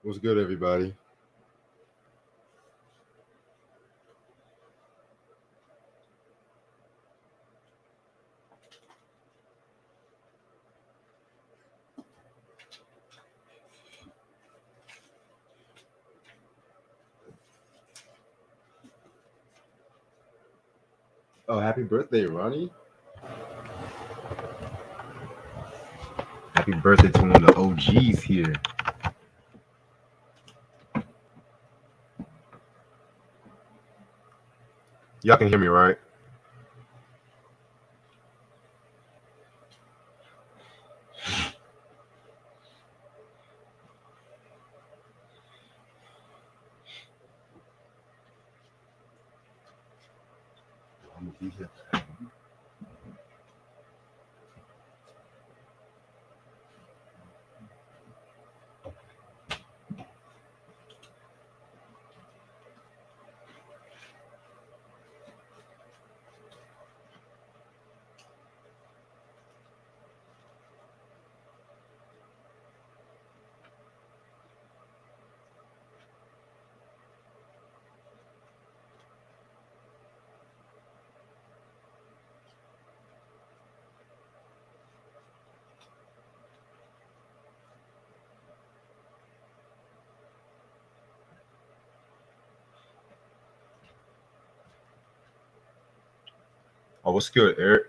What's good, everybody? Oh, happy birthday, Ronnie. Happy birthday to one of the OGs here. Y'all can hear me, right? Oh, what's good, Eric?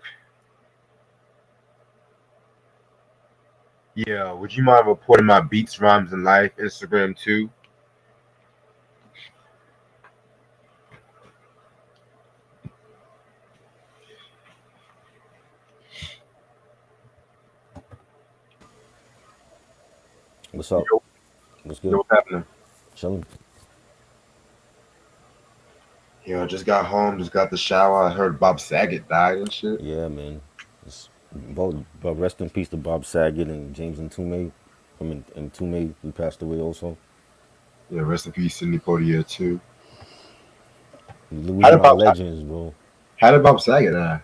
Yeah, would you mind reporting my beats, rhymes, and life Instagram too? What's up? Yo, What's yo, good? what's happening? Chilling. Yo, I just got home, just got the shower. I heard Bob Saget died and shit. Yeah, man. It's both, but rest in peace to Bob Saget and James Ntume. Ntume, who passed away also. Yeah, rest in peace, Sidney Poitier too. We How losing did our Bob legends, bro. How did Bob Saget die?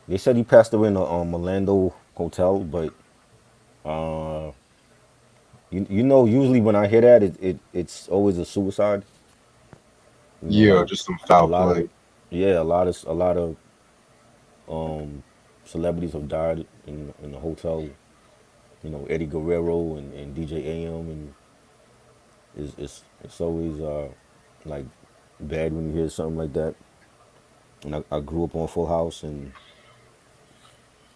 They said he passed away in a Orlando hotel, but uh, usually when I hear that, it's always a suicide. Yeah, Like just some a foul lot play. of, yeah, a lot of um celebrities have died in the hotel. Eddie Guerrero and DJ AM, and it's always like bad when you hear something like that. And I grew up on Full House, and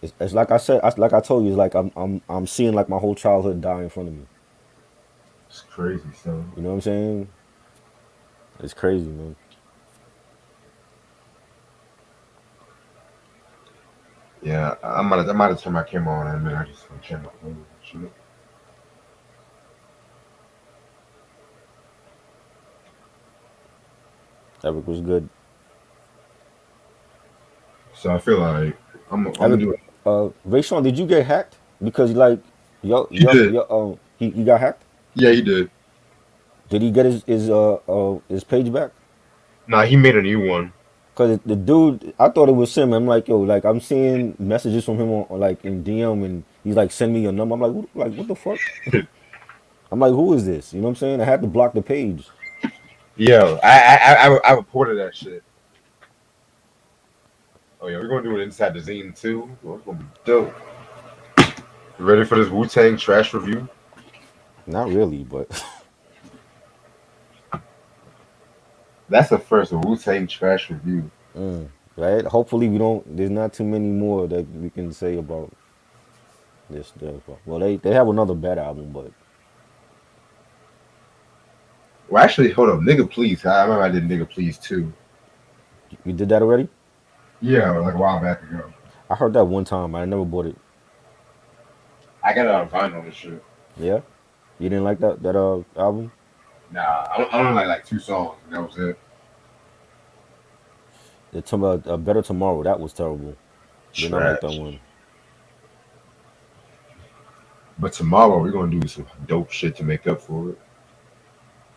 it's like I said, like I told you, it's like I'm seeing like my whole childhood die in front of me. It's crazy, son. You know what I'm saying? It's crazy, man. Yeah, I might have turned my camera on in a minute. I just want to check my phone. Shit. Eric was good. So I feel like I'm gonna Eric, do it. Rayshawn, did you get hacked? Because like He did. he got hacked. Yeah, he did. Did he get his page back? Nah, he made a new one. Cause the dude, I thought it was him. I'm like, yo, like I'm seeing messages from him on like in DM, and he's like, send me your number. I'm like, what the fuck? I'm like, who is this? You know what I'm saying? I had to block the page. Yo, I reported that shit. Oh yeah, we're gonna do it inside the zine too. Oh, it's gonna be dope. You ready for this Wu Tang trash review? Not really, but That's the first Wu Tang trash review. right. Hopefully, we don't. There's not too many more that we can say about this stuff. Well, they have another bad album, but Well, actually, hold up, nigga, please. I remember I did nigga, please too. you did that already. Yeah, like a while back ago. I heard that one time. I never bought it. I got it on vinyl and shit. Yeah, you didn't like that album. Nah, I only like two songs, and that was it. It's about Better Tomorrow. That was terrible. Did not like that Trash. one. But tomorrow we're gonna do some dope shit to make up for it.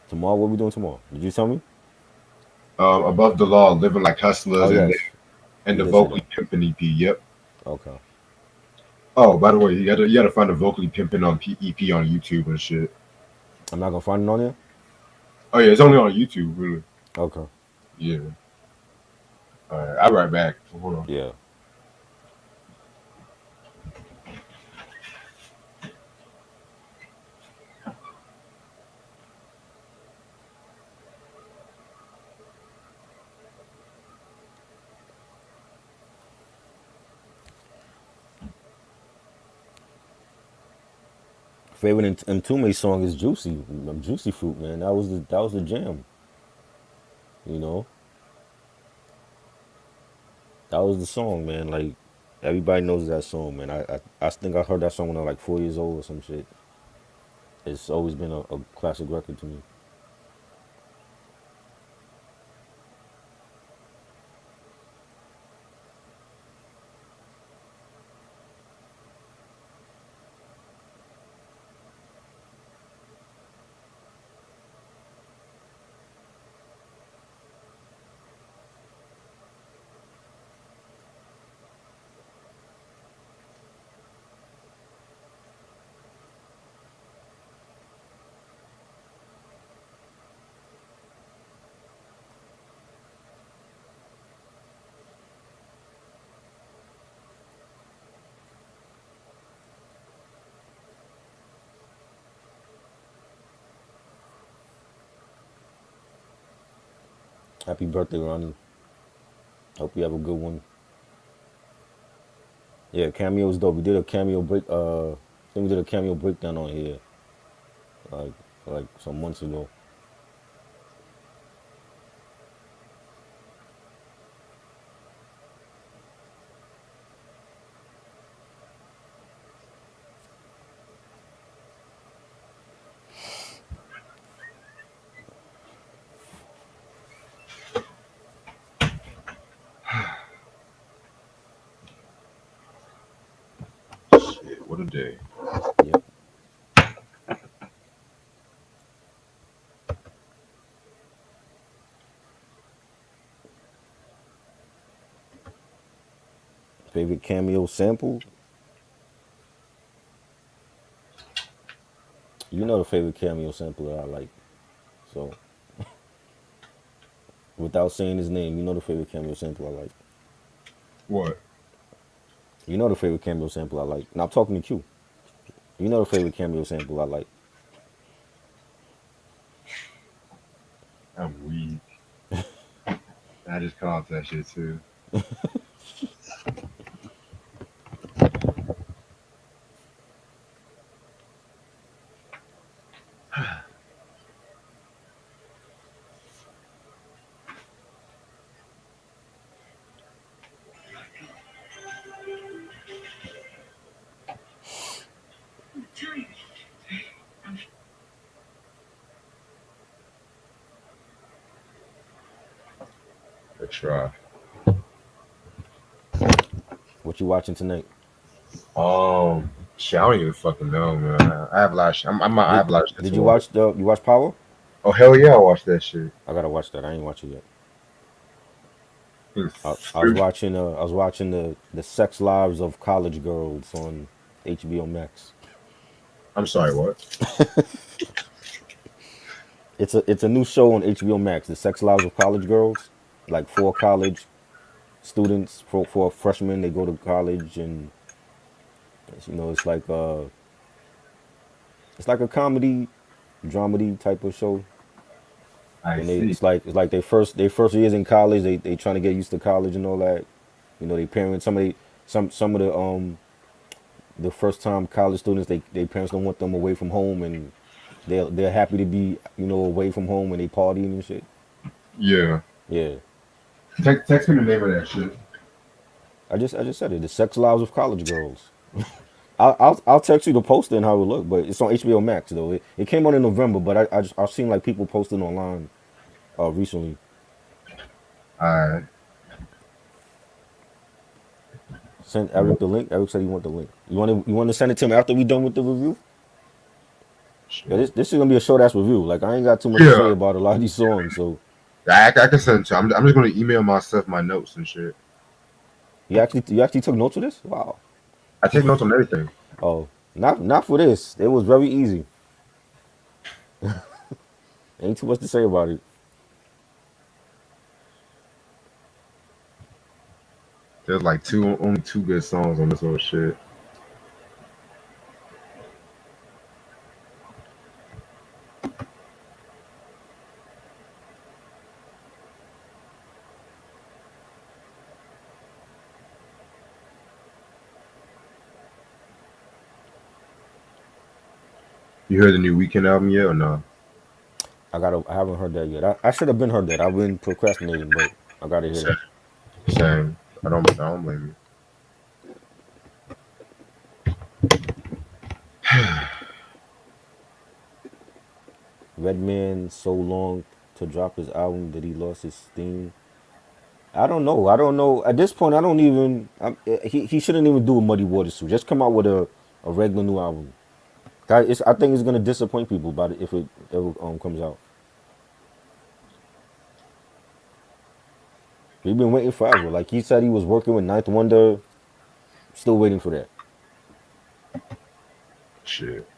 Tomorrow, what we doing tomorrow? Did you tell me? Above the law, living like Oh hustlers, yes, and you the did say vocally that. pimping EP. Yep. Okay. Oh, by the way, you gotta find the vocally pimping on EP on YouTube and shit. I'm not gonna find it on there. Oh yeah, it's only on YouTube, really. Okay. Yeah. All right, I'll be right back. Hold on. Yeah. Favorite Entombed song is Juicy. Juicy Fruit, man. That was the jam. You know, that was the song, man. Like everybody knows that song, man. I think I heard that song when I was like 4 years old or some shit. It's always been a classic record to me. Happy birthday, Ronnie. Hope you have a good one. Yeah, cameo's dope. We did a cameo break. I think we did a cameo breakdown on here like some months ago. Shit, what a day. Yep. Favorite cameo sample? You know the favorite cameo sample that I like. So without saying his name, you know the favorite cameo sample I like. What? You know the favorite cameo sample I like. Now I'm talking to Q. You know the favorite cameo sample I like. I'm weak. I just caught that shit too. Let's try. What you watching tonight? Shit, I don't even fucking know, man. I have a lot of shit. I Did have a lot of shit did to you watch. watch the you watch Power? Oh hell yeah, I watched that shit. I gotta watch that. I ain't watch it yet. Hmm. I was watching the Sex Lives of College Girls on HBO Max. I'm sorry, what? It's a new show on HBO Max. The Sex Lives of College Girls, like four college students, for freshmen. They go to college and it's like a comedy dramedy type of show. I And they see. it's like their first years in college. They trying to get used to college and all that. They parents some of the first time college students, they parents don't want them away from home, and they're happy to be away from home, and they partying and shit. Yeah. Yeah, Text me the name of that shit. I just said it. The Sex Lives of College Girls. I'll text you the poster and how it look, but it's on HBO Max though. It came out in November, but I've seen like people posting online recently. Alright. Send Eric the link. Eric said he want the link. You want to send it to him after we done with the review? Yeah, Shit. this is gonna be a short ass review. Like I ain't got too much to Yeah. say about a lot of these songs. So I can send it to you. I'm just gonna email myself my notes and shit. you actually took notes of this? Wow. I take notes on everything. Oh, not for this. It was very easy. Ain't too much to say about it. There's like only two good songs on this whole shit. You heard the new Weekend album yet or no? I haven't heard that yet. I should have been heard that. I've been procrastinating, but I gotta hear Same. that. Same. I don't blame Redman so long to drop his album that he lost his steam. I don't know. I don't know. At this point, I don't even. He shouldn't even do a Muddy Waters suit. Just come out with a regular new album. I think it's gonna disappoint people about it if it ever comes out. We've been waiting forever. Like he said, he was working with Ninth Wonder. Still waiting for that. you. Shit.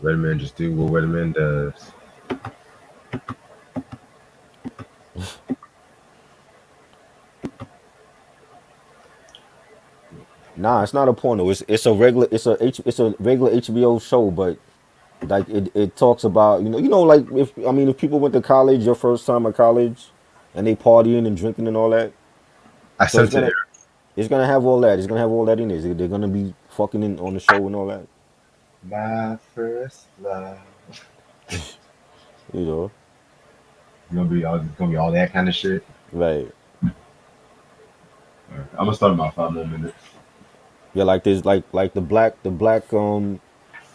Redman just do what Redman does. Nah, it's not a porno. It's a regular HBO show, but like it talks about like if people went to college, your first time at college, and they partying and drinking and all that. I So sent it. it's gonna have all that. It's gonna have all that in it. They're gonna be fucking on the show and all that. My first love. You know, It's gonna be all that kind of shit. right? All right. I'm gonna start in about 5 more minutes. Yeah, like there's like the black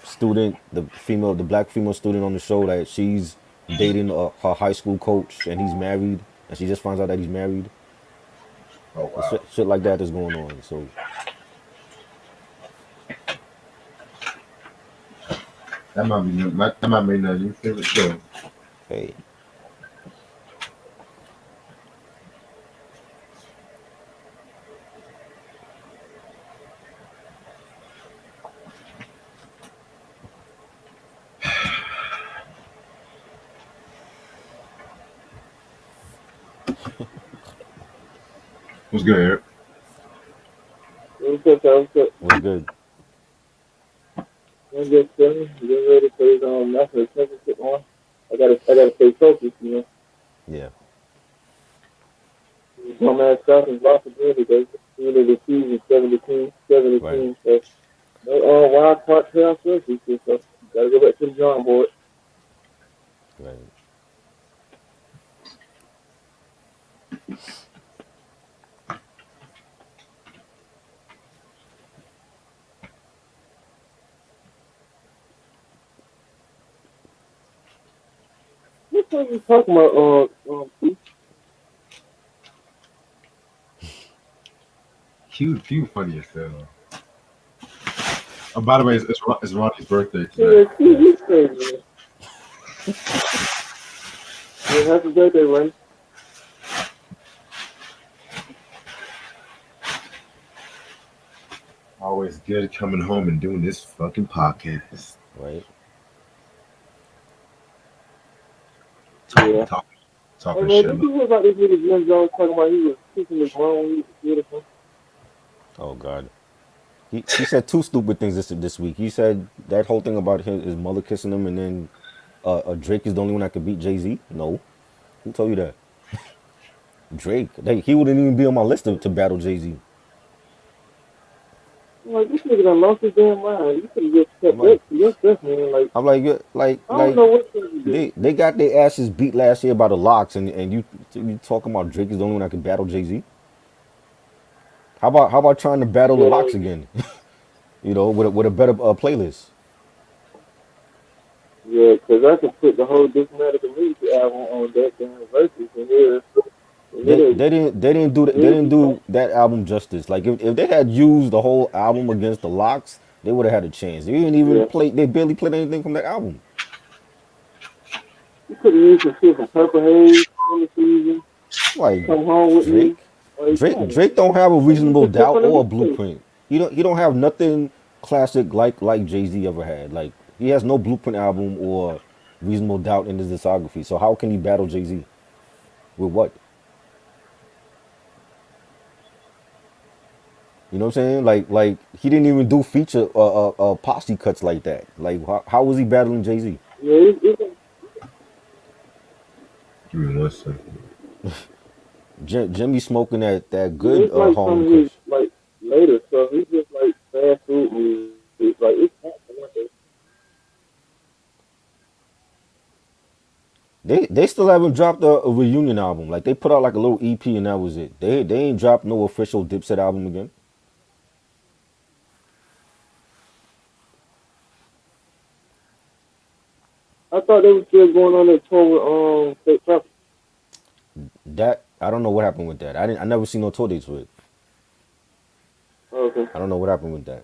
student, the black female student on the show that she's dating her high school coach and he's married, and she just finds out that he's married. Oh It's wow. shit like that that's going on. So That might be my new favorite show. hey, What's good, Eric? What's up, what's up? what's good? I'm just chilling, getting ready for this national championship one. I gotta stay focused, you know. Yeah, Dumbass Falcons lost again today. End of the season, 17, right, 17. So no wild card playoff first this year, so gotta go back to the drawing board. right. What the fuck you talking about? Q funny as hell. Oh, by the way, it's Ronnie's birthday today. Yeah, Yeah, he's crazy, man. Yeah, happy birthday, Ronnie. Always good coming home and doing this fucking podcast. right. Yeah. Talk, Hey talking man, shit did about. you hear about this nigga Jim Jones talking about he was kicking his grown when he was a kid or something? Oh God. He said two stupid things this week. He said that whole thing about his mother kissing him, and then Drake is the only one that could beat Jay-Z. No, who told you that? Drake. He wouldn't even be on my list to battle Jay-Z. I'm like, this nigga done lost his damn mind. You could have just I'm kept like, that to yourself, man. Like, I'm like, I don't know what you do. they got their asses beat last year by the Locks, and you talking about Drake is the only one that can battle Jay-Z? How about trying to battle the Yeah, Locks again? With a better playlist. yeah, because I could put the whole Diplomatic Immunity album on that damn verses and it is They really didn't do that album justice. Like if they had used the whole album against the Locks, they would have had a chance. They didn't even yeah. play. They barely played anything from that album. You could have used some shit from Purple Haze in the season. Like Come home with me. Drake, Like, Drake, man, Drake don't have a you reasonable just flip doubt on or a the beat. blueprint. He don't have nothing classic like Jay Z ever had. Like He has no Blueprint album or Reasonable Doubt in his discography. So how can he battle Jay Z with what? You know what I'm saying? Like he didn't even do feature posse cuts like that. Like how was he battling Jay Z? Yeah, Give me one second. Jimmy smoking that good it's like some Harlem of his Kush. like later stuff. It's just like fast food music. Like it's not like They still haven't dropped a reunion album. Like they put out like a little EP and that was it. They ain't dropped no official Dipset album again. I thought they were still going on that tour with State Property. That I don't know what happened with that. I never seen no tour dates with it. Okay. I don't know what happened with that.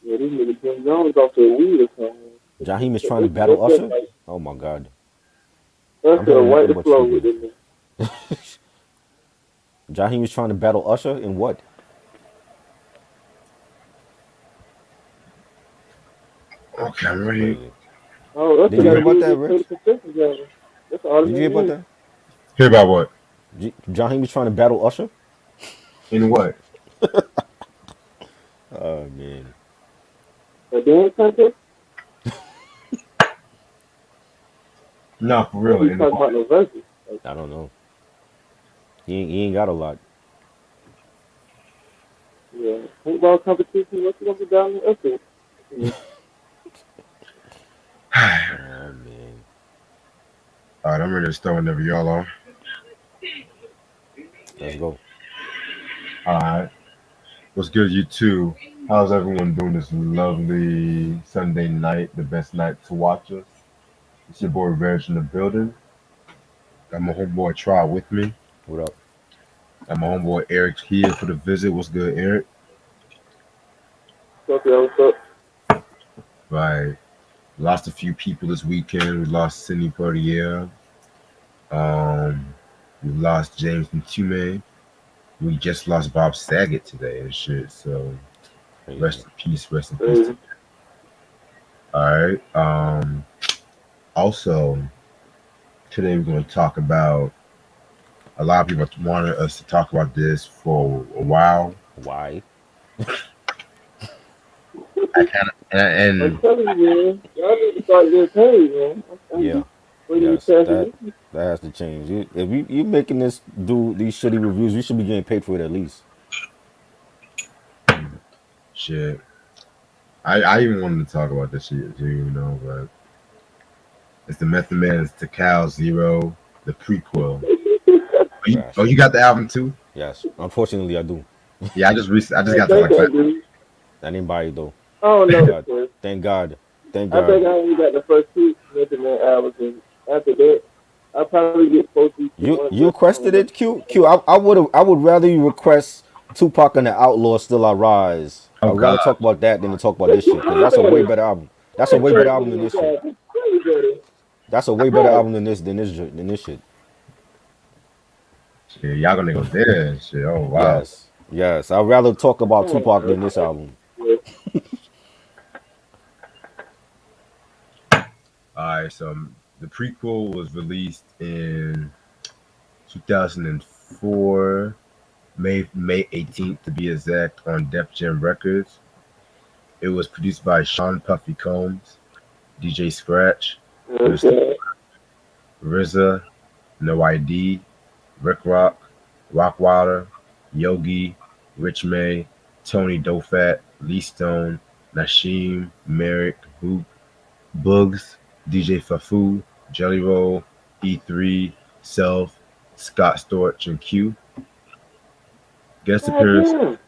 Yeah, this nigga Jim Jones off their weed or something. Jaheim is trying to battle That's just Usher. like Oh my god, that's I'm to hearing wipe nothing the but flow with stupid. it. Jaheim is trying to battle Usher in what? Okay, I'm That's ready. crazy. Oh, that's Did what you hear that about dude that, just played Rich? the Pacific album. That's all the Did you hear about nigga is. that? Hear about what? Jaheim is trying to battle Usher. In what? Oh man, A dance contest? No, for What real. we In talking what? about no verses? Like, I don't know. He ain't got a lot. yeah, paintball competition. What's gonna be down there? Okay. Yeah. Oh man, All right, I'm ready to start whenever y'all are. let's go. All right. What's good, you two? How's everyone doing this lovely Sunday night? The best night to watch us. It's your boy Reg in the building. Got my homeboy Try with me. What up? Got my homeboy Eric here for the visit. What's good, Eric? What's up, y'all? What's up? Right. Lost a few people this weekend. We lost Sidney Poitier. Um, we lost James Mtume. We just lost Bob Saget today and shit. So Crazy. rest in peace. Rest in peace. Crazy. All right. Also, today we're going to talk about. A lot of people wanted us to talk about this for a while. Why? I kind of I'm and telling you, man. Y'all need to start getting paid, man. I'm telling Yeah. you. Before you Yes. pass That it, that has to change. If you making this do these shitty reviews, you should be getting paid for it at least. shit. I even wanted to talk about this shit too, but it's the Method Man's Tical Zero, the prequel. Trash. You got the album too? Yes. Unfortunately, I do. Yeah, I just I got to think like I do. I didn't buy it though. I don't Thank know. God. Man. Thank God. Thank I God. think I only got the first two Method Man albums, and after that, I probably get 4 3 2 1, You but I don't requested know. it, Q. I would rather you request Tupac and the Outlaw Still I Rise. oh I'd rather god, talk about that than to talk about What this you shit because that's a way better album. That's a way better album than this shit. That's a way better Right. album than this shit. shit, y'all gonna go there, shit. Oh wow. Yes. Yes. I'd rather talk about Come on, Tupac bro. than this album. Yeah. All right, so the prequel was released in 2004, May 18th to be exact, on Def Jam Records. It was produced by Sean Puffy Combs, DJ Scratch, Mr. Okay. RZA, No ID, Rick Rock, Rockwilder, Yogi, Rich May, Tony Dofat, Lee Stone, Nasheem, Merrick, Bugs, DJ Fafu, Jelly Roll, E3, Self, Scott Storch, and Q. Guest God appearances damn.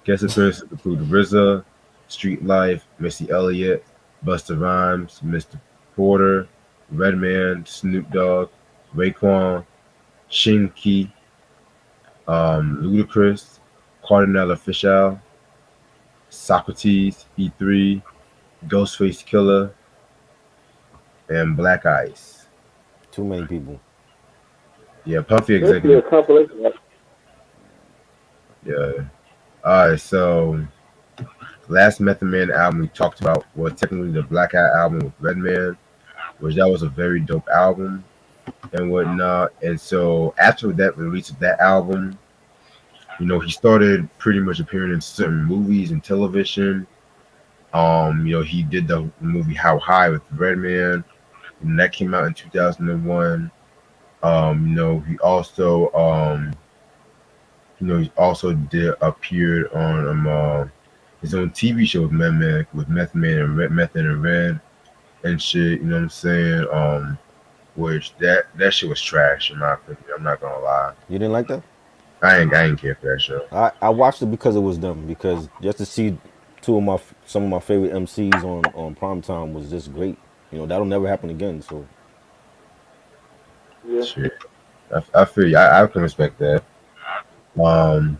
Guest appearances include RZA, Street Life, Missy Elliott, Busta Rhymes, Mr. Porter, Redman, Snoop Dogg, Raekwon, Shinky, Ludacris, Cardinal Official, Socrates, E3, Ghostface Killer, and Black Ice. Too many people. Yeah, Puffy Basically Executive. a compilation. Like, Yeah. All right, so last Method Man album we talked about was technically the Black Hat album with Redman, which that was a very dope album and whatnot. And so after that release of that album, he started pretty much appearing in certain movies and television. He did the movie How High with Redman, and that came out in 2001. He also he also did appeared on his own TV show with Method Man and Method and Red and shit. You know what I'm saying? Which that shit was trash in my opinion. I'm not gonna lie. You didn't like that? I ain't care for that show. I watched it because it was them. Because just to see some of my favorite MCs on primetime was just great. That'll never happen again. So Yeah. Shit, I feel you. I can respect that. Um,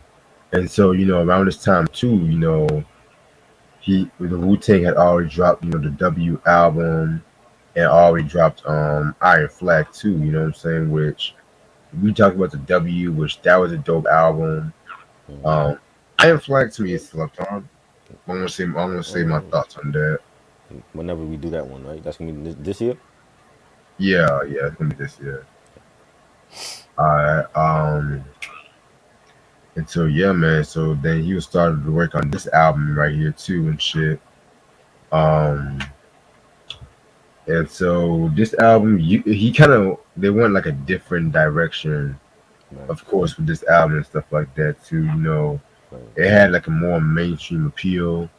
and so around this time too, the Wu Tang had already dropped the W album and already dropped Iron Flag too. You know what I'm saying? Which we talked about the W, which that was a dope album. Um, Iron Flag to me is slept on. I'm gonna say my thoughts on that. whenever we do that one, right? That's gonna be this year. Yeah, it's gonna be this year. Alright, and so yeah, man. So then he was started to work on this album right here too and shit. Um, and so this album, he kind of they went like a different direction, Right, of course, with this album and stuff like that too. right, It had like a more mainstream appeal,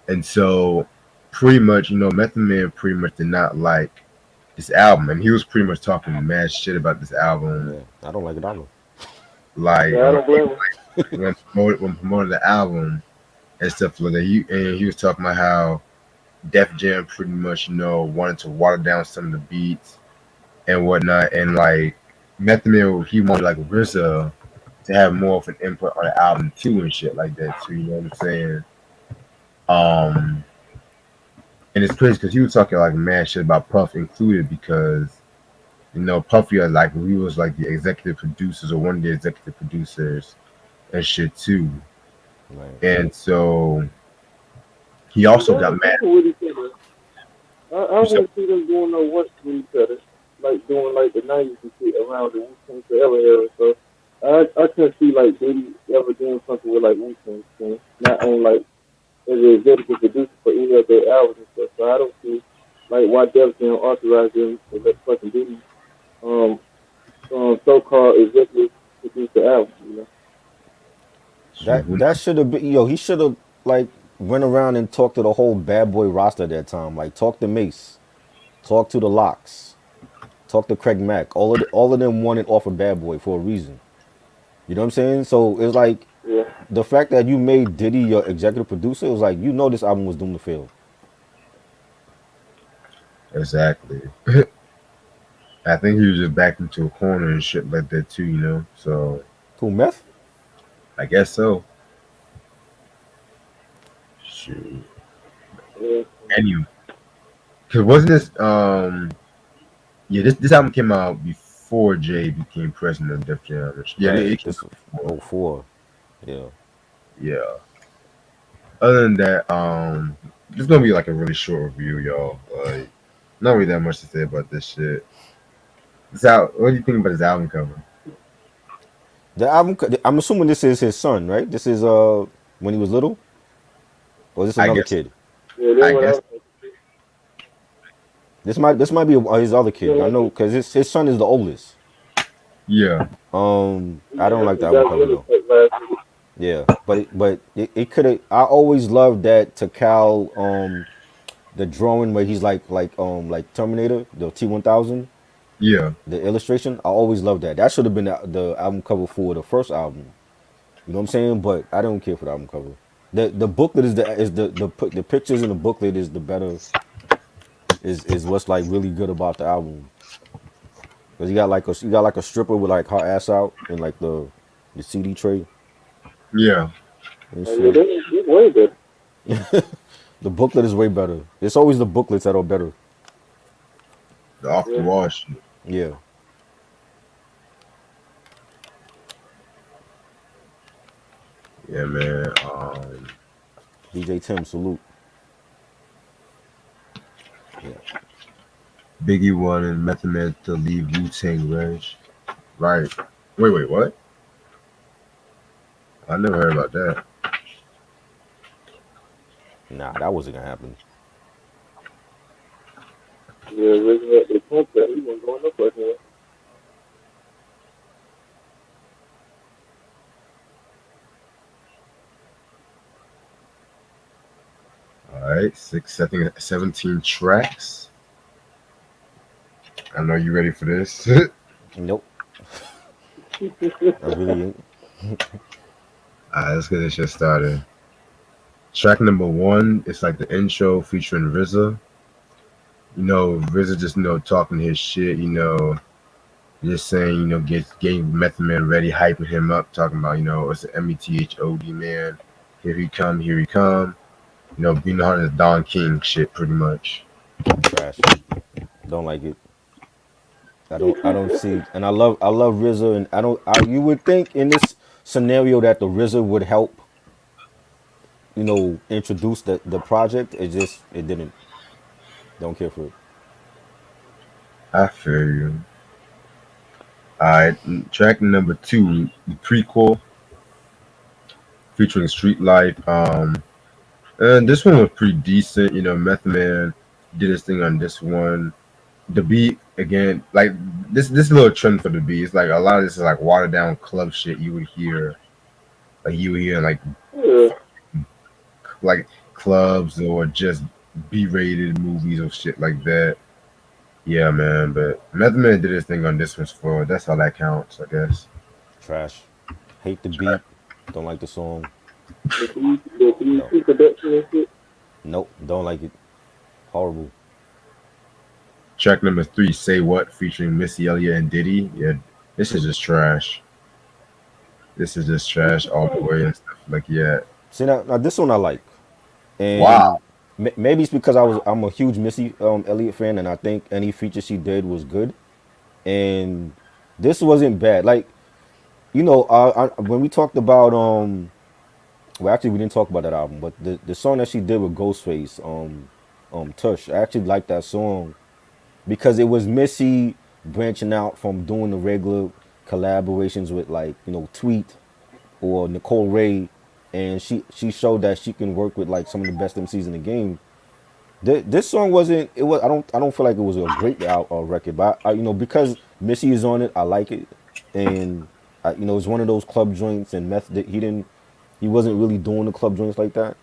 and so pretty much, Method Man pretty much did not like this album, and he was pretty much talking mad shit about this album, yeah. I don't like it either. like Yeah, I don't blame him. when promoting the album and stuff like that. He was talking about how Def Jam pretty much wanted to water down some of the beats and whatnot, and like Method Man he wanted like RZA to have more of an input on the album too and shit like that too. You know what I'm saying? Um, and it's crazy because he was talking like mad shit about Puff included because Puffy like he was like the executive producers or one of the executive producers and shit too. Right. And so he See, also got mad. that's what he said. I wouldn't see them doing no worse to each other, like doing like the '90s and shit around the Wu Tang Forever era. So I couldn't see like Diddy ever doing something with like Wu Tang, not on like as an executive producer for any of their albums and stuff. So I don't see like why Def Jam authorized them to let fucking Diddy um so-called executive produce the album. You know? That should have been He should have like went around and talked to the whole Bad Boy roster at that time. Like talk to Mace, talk to the Locks, talk to Craig Mack. All of them wanted off of Bad Boy for a reason. You know what I'm saying? So it's like Yeah. the fact that you made Diddy your executive producer, it was like this album was doomed to fail. Exactly. I think he was just backed into a corner and shit like that too. So Who meth? I guess so. Shoot. Yeah. Anyway, cause wasn't this yeah this album came out before Jay became president of Def Jam. Yeah, Right. it came This out before. was '04. Yeah. Yeah. Other than that, it's gonna be like a really short review, y'all. Like, not really that much to say about this shit. What do you think about this album cover? The album. I'm assuming this is his son, right? This is when he was little, or is this I another guess. kid? Yeah. That's I what I guess. was thinking. This might be his other kid. I Yeah. know because his son is the oldest. Yeah. I don't like the album That's cover really though. quick last week. Yeah, but it could have. I always loved that Tical the drawing where he's like Terminator the T-1000 Yeah. the illustration. I always loved that. That should have been the album cover for the first album. You know what I'm saying? But I don't care for the album cover. The booklet is the pictures in the booklet is the better is what's like really good about the album. Cause you got like a stripper with like her ass out and like the CD tray Yeah. and Yeah, shit. that's way better. The booklet is way better. It's always the booklets that are better. The off the Yeah. wall shit. Yeah. Yeah, man. DJ Tim, salute. Yeah. Biggie wanted Method Man to leave Wu Tang Reg. Right. Wait, what? I never heard about that. Nah, that wasn't gonna happen. Yeah, originally at the contract, he wasn't going up like that. All right, six, I think 17 tracks. I know you ready for this. All Nope, I really ain't. right, let's get this shit started. Track number one, it's like the intro featuring RZA. RZA just talking his shit. Just saying, getting Method Man ready, hyping him up, talking about, it's an METHOD man. Here he come, here he come. Being on his Don King shit, pretty much. Trash. Don't like it. I don't see, and I love RZA, and I don't. You would think in this scenario that the RZA would help, introduce the project. It didn't. Don't care for it. I feel you. All right, track number two, the prequel featuring Street Life. And this one was pretty decent. Method Man did his thing on this one. The beat again, like this little trend for the beat. It's like a lot of this is like watered down club shit you would hear Yeah, like clubs or just B-rated movies or shit like that. Yeah, man. But Method Man did his thing on this one's for that's all that counts, I guess. Trash. Hate the beat. Don't like the song. the No. BET production and shit. Nope. Don't like it. Horrible. Track number three, Say What, featuring Missy Elliott and Diddy. Yeah, this is just trash. This is just trash all the way and stuff. Like, yeah. See now this one I like, Wow. and maybe it's because I'm a huge Missy Elliott fan, and I think any feature she did was good, and this wasn't bad. Like when we talked about well, actually we didn't talk about that album, but the song that she did with Ghostface, Tush, I actually liked that song because it was Missy branching out from doing the regular collaborations with, like, Tweet or Nicole Ray, and she showed that she can work with, like, some of the best MCs in the game. This song wasn't. It was. I don't feel like it was a great record, but because Missy is on it, I like it, and it's one of those club joints. And Meth, he wasn't really doing the club joints like that.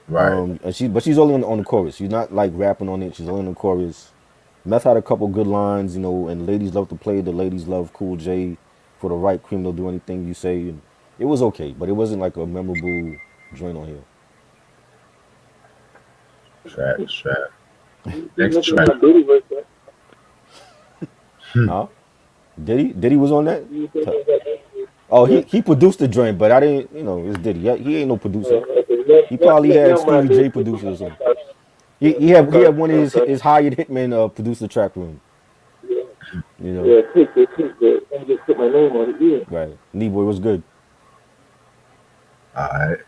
Right. But she's only on the chorus. She's not like rapping on it. She's only on the chorus. Meth had a couple good lines, and ladies love to play. The ladies love Cool J. For the right cream, they'll do anything you say. And it was okay, but it wasn't like a memorable joint on here. Trash. There's Next nothing track. about Diddy right there. Huh? Diddy was on that? You said that that- Oh, Yeah. he produced the joint, but I didn't. It's Diddy. He ain't no producer. Okay, He probably had never mind. Stevie J produce it or something. He had one of his hired hitmen produce the track for him. Yeah, You know, yeah, take that. And just put my name on it. Yeah. right? Boy was good. All right.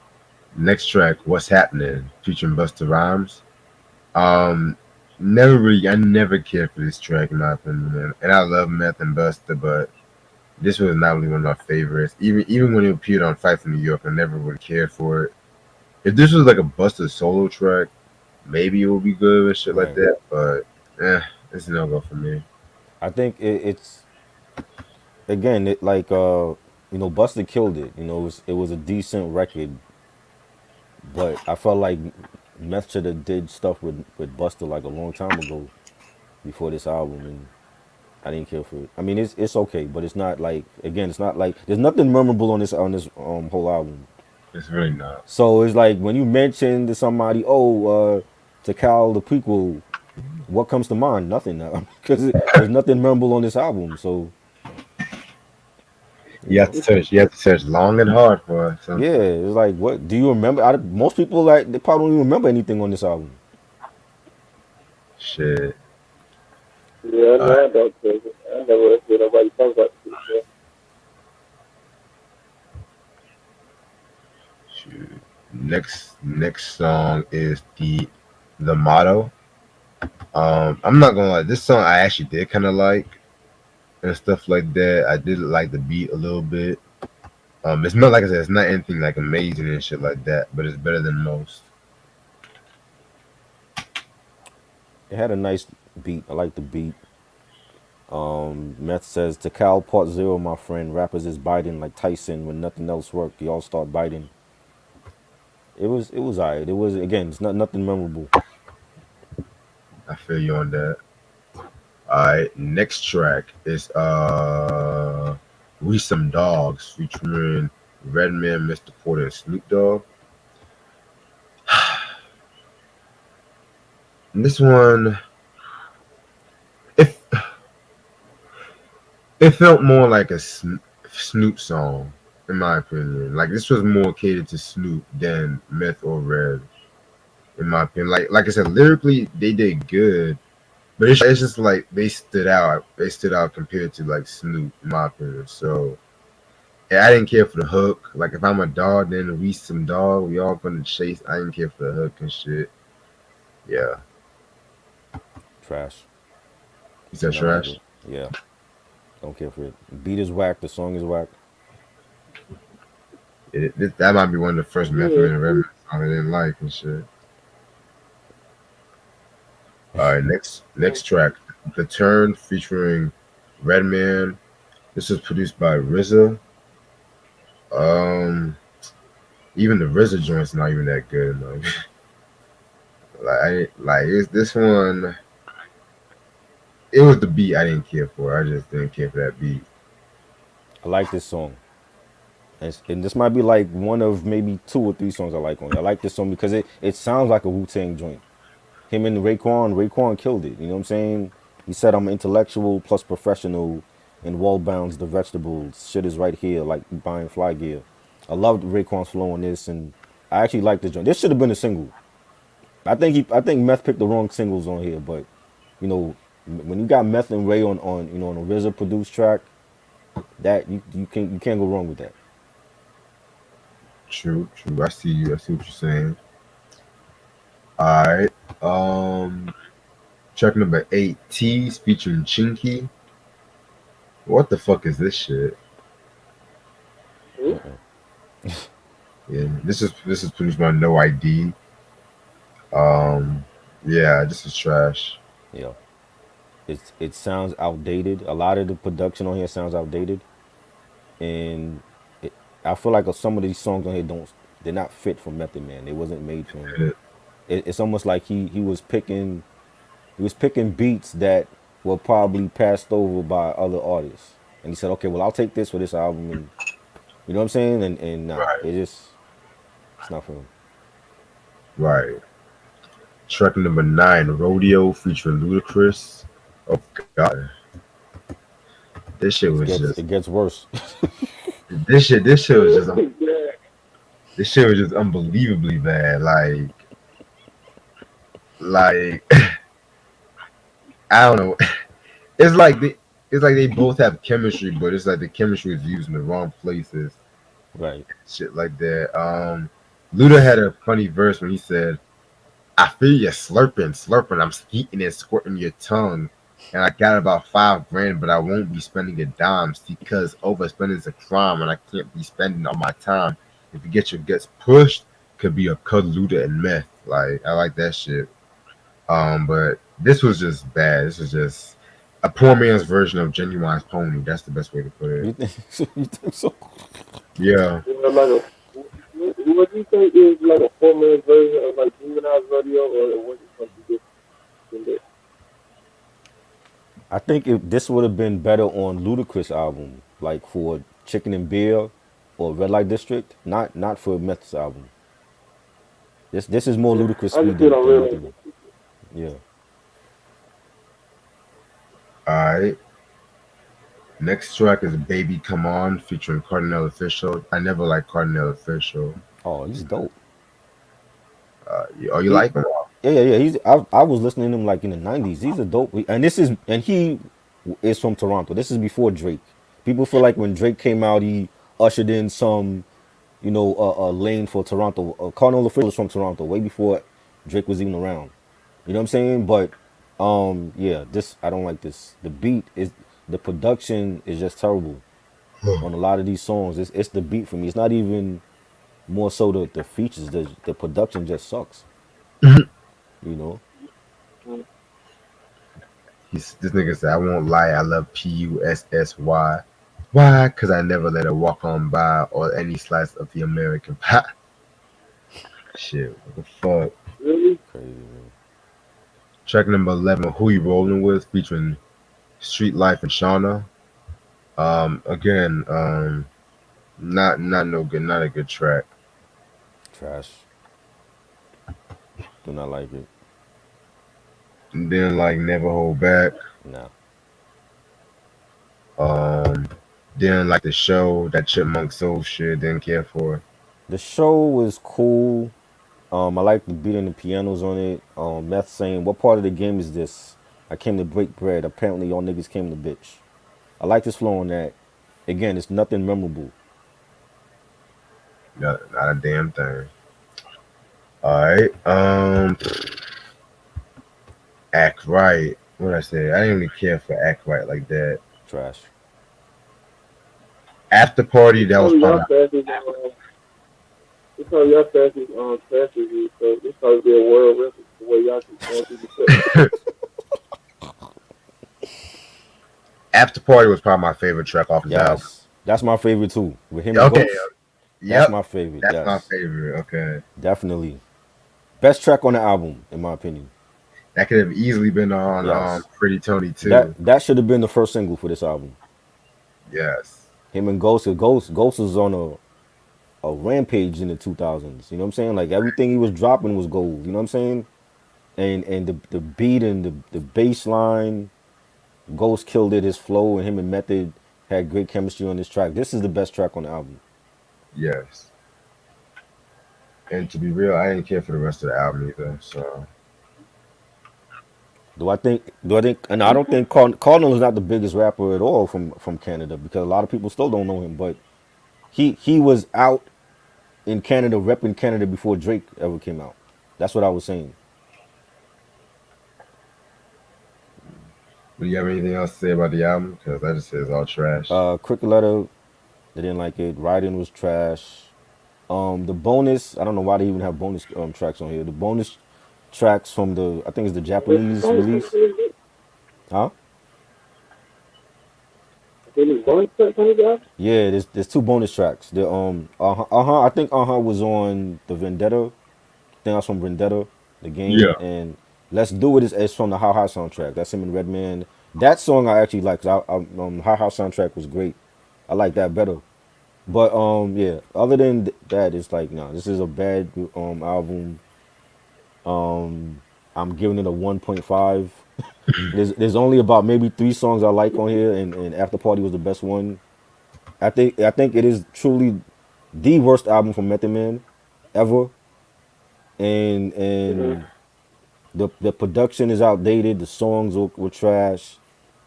Next track, What's Happening, featuring Busta Rhymes. Um, I never cared for this track in my opinion, man. And I love Meth and Busta, but this was not really one of my favorites. Even when it appeared on Fight for New York, I never would care for it. If this was like a Busta solo track, maybe it would be good and shit like Right. that. But it's no go for me. I think it's again it like Busta killed it. It was a decent record, but I felt like Meth should have did stuff with Busta like a long time ago before this album, and I didn't care for it. I mean, it's okay, but it's not like, again, it's not like there's nothing memorable on this whole album. It's really not. So it's like when you mention to somebody, oh, Tical the Prequel, what comes to mind? Nothing, because there's nothing memorable on this album. So you You have to know, search. You have to search long and hard for yeah, something. it's like, what do you remember? Most people, like, they probably don't even remember anything on this album. Shit. Yeah, I All right. know I don't take it. I never heard nobody talk about this. Shoot. Next song is the motto. I'm not gonna lie, this song I actually did kind of like and stuff like that. I did like the beat a little bit. It's not like I said, it's not anything like amazing and shit like that, but it's better than most. It had a nice beat. I like the beat. Meth says, Tical Part Zero, my friend. Rappers is biting like Tyson when nothing else worked. Y'all start biting. It was alright. It was again. It's not nothing memorable. I feel you on that. All right, next track is "We Some Dogs" featuring Redman, Mr. Porter, and Snoop Dogg. And this one, it it felt more like a Snoop song, in my opinion. Like this was more catered to Snoop than Meth or Red, in my opinion. Like I said, lyrically they did good, but it's just like they stood out. They stood out compared to like Snoop, in my opinion. So yeah, I didn't care for the hook. Like if I'm a dog, then we some dog. We all gonna chase. I didn't care for the hook and shit. Yeah, Trash. you Did said not like trash. it. Yeah. Don't care for it. Beat is whack. The song is whack. That might be one of the first Method Yeah, Man Redman songs I didn't like and shit. All right, next track, "The Turn" featuring Redman. This was produced by RZA. Um, even the RZA joint's not even that good. Like, this one. It was the beat I didn't care for. I just didn't care for that beat. I like this song. And this might be like one of maybe two or three songs I like on it. I like this song because it sounds like a Wu Tang joint. Him and Raekwon killed it. You know what I'm saying? He said, I'm intellectual plus professional and wall bounds the vegetables. Shit is right here, like buying fly gear. I loved Raekwon's flow on this, and I actually like this joint. This should have been a single. I think Meth picked the wrong singles on here, but you know, when you got Meth and Ray on on a RZA produced track, that you can't go wrong with that. True, true. I see you. I see what you're saying. All right. Um, Track number 8, Tease featuring Chinky. What the fuck is this shit? hmm? Yeah, this is produced by No ID. Um, yeah, this is trash. Yeah, it sounds outdated. A lot of the production on here sounds outdated, and it, I feel like some of these songs on here don't they're not fit for Method Man. They wasn't made for him. Uh, It's almost like he was picking beats that were probably passed over by other artists, and he said, okay, well I'll take this for this album, and you know what I'm saying, and nah, Right, it's not for him. right. Track number 9, Rodeo featuring Ludacris. Oh god, this shit was just It gets worse. this shit was just Yeah. this shit was just unbelievably bad. Like I don't know. It's like they both have chemistry, but it's like the chemistry is used in the wrong places. Right. Shit like that. Luda had a funny verse when he said, "I feel you slurping, slurping. I'm skeeting and squirting your tongue, and I got about 5 grand, but I won't be spending a dime because overspending is a crime, and I can't be spending all my time. If you get your guts pushed, could be a cut Luda and meth. Like I like that shit. But this was just bad. This was just a poor man's version of Genuine's Pony. That's the best way to put it. You think you think so? Yeah, You know, like what do you think is like a former version of like Gemini's radio, or was it something different than that? I think this would have been better on Ludacris album, like for Chicken and Beer or Red Light District, not for Meth's album. This is more Yeah, Ludacris I speed just feel than on Method real. Man. Yeah, alright. Next track is Baby Come On featuring Cardinal Official. I never liked Cardinal Official. oh, he's dope. Oh, you He like him? yeah. I was listening to him like in the '90s. He's a dope, and he is from Toronto. This is before Drake. People feel like when Drake came out, he ushered in some. a lane for Toronto. Cardinal official is from Toronto, way before Drake was even around. You know what I'm saying? But yeah, this I don't like this. The production is just terrible on a lot of these songs. It's the beat for me. It's not even more so the features. The production just sucks. You know, This nigga said, I won't lie, I love Pussy. Why? Because I never let her walk on by or any slice of the American pie. Shit, what the fuck? Really? crazy man. Track number 11, Who You Rolling With, featuring Street Life and Shauna. Again, not no good, not a good track. Trash. Do not like it. And then like Never Hold Back. Nah. Um, then like the show, that Chipmunk Soul shit, didn't care for. The show was cool. I like the beat and the pianos on it. Meth saying, "What part of the game is this? I came to break bread. Apparently, y'all niggas came to bitch." I like this flow on that. Again, it's nothing memorable. Not a damn thing. All right. Act Right. What I say? I didn't really care for Act Right like that. Trash. After Party, It's that was probably y'all probably fastest. It's probably y'all fastest. Fastest. So this probably be a world record the way y'all can do the cut. After Party was probably my favorite track off his album. Yes, that's my favorite too. With him and Okay. Ghost, that's Yep. my favorite. That's my Yes, favorite. Okay. definitely best track on the album, in my opinion. That could have easily been on Yes, Pretty Tony that too. that should have been the first single for this album. Yes. Him and Ghost. Ghost was on a rampage in the 2000s. You know what I'm saying? Like everything he was dropping was gold. You know what I'm saying? And the beat and the bass line, Ghost killed it. His flow and him and Method had great chemistry on this track. This is the best track on the album. Yes. And to be real, I didn't care for the rest of the album either. So Do I think? Do I think? And I don't think Cardinal is not the biggest rapper at all from Canada because a lot of people still don't know him. But he was out in Canada, repping Canada before Drake ever came out. That's what I was saying. do you have anything else to say about the album? Because I just say it's all trash. Cricket Letter, they didn't like it. Riding was trash. The bonus, I don't know why they even have bonus tracks on here. The bonus tracks from I think it's the Japanese release. Huh? Then it's bonus cut on the guy. Yeah, there's two bonus tracks. The I think was on the Vendetta. I think that's from Vendetta, the game, Yeah. and Let's Do It is from the How High soundtrack. That's him and Redman. That song I actually like. 'Cause How High soundtrack was great. I like that better. But yeah. Other than that, it's like no, this is a bad album. I'm giving it a 1.5. There's only about maybe three songs I like on here, and After Party was the best one. I think it is truly the worst album from Method Man ever, and Mm-hmm. the production is outdated. The songs were trash.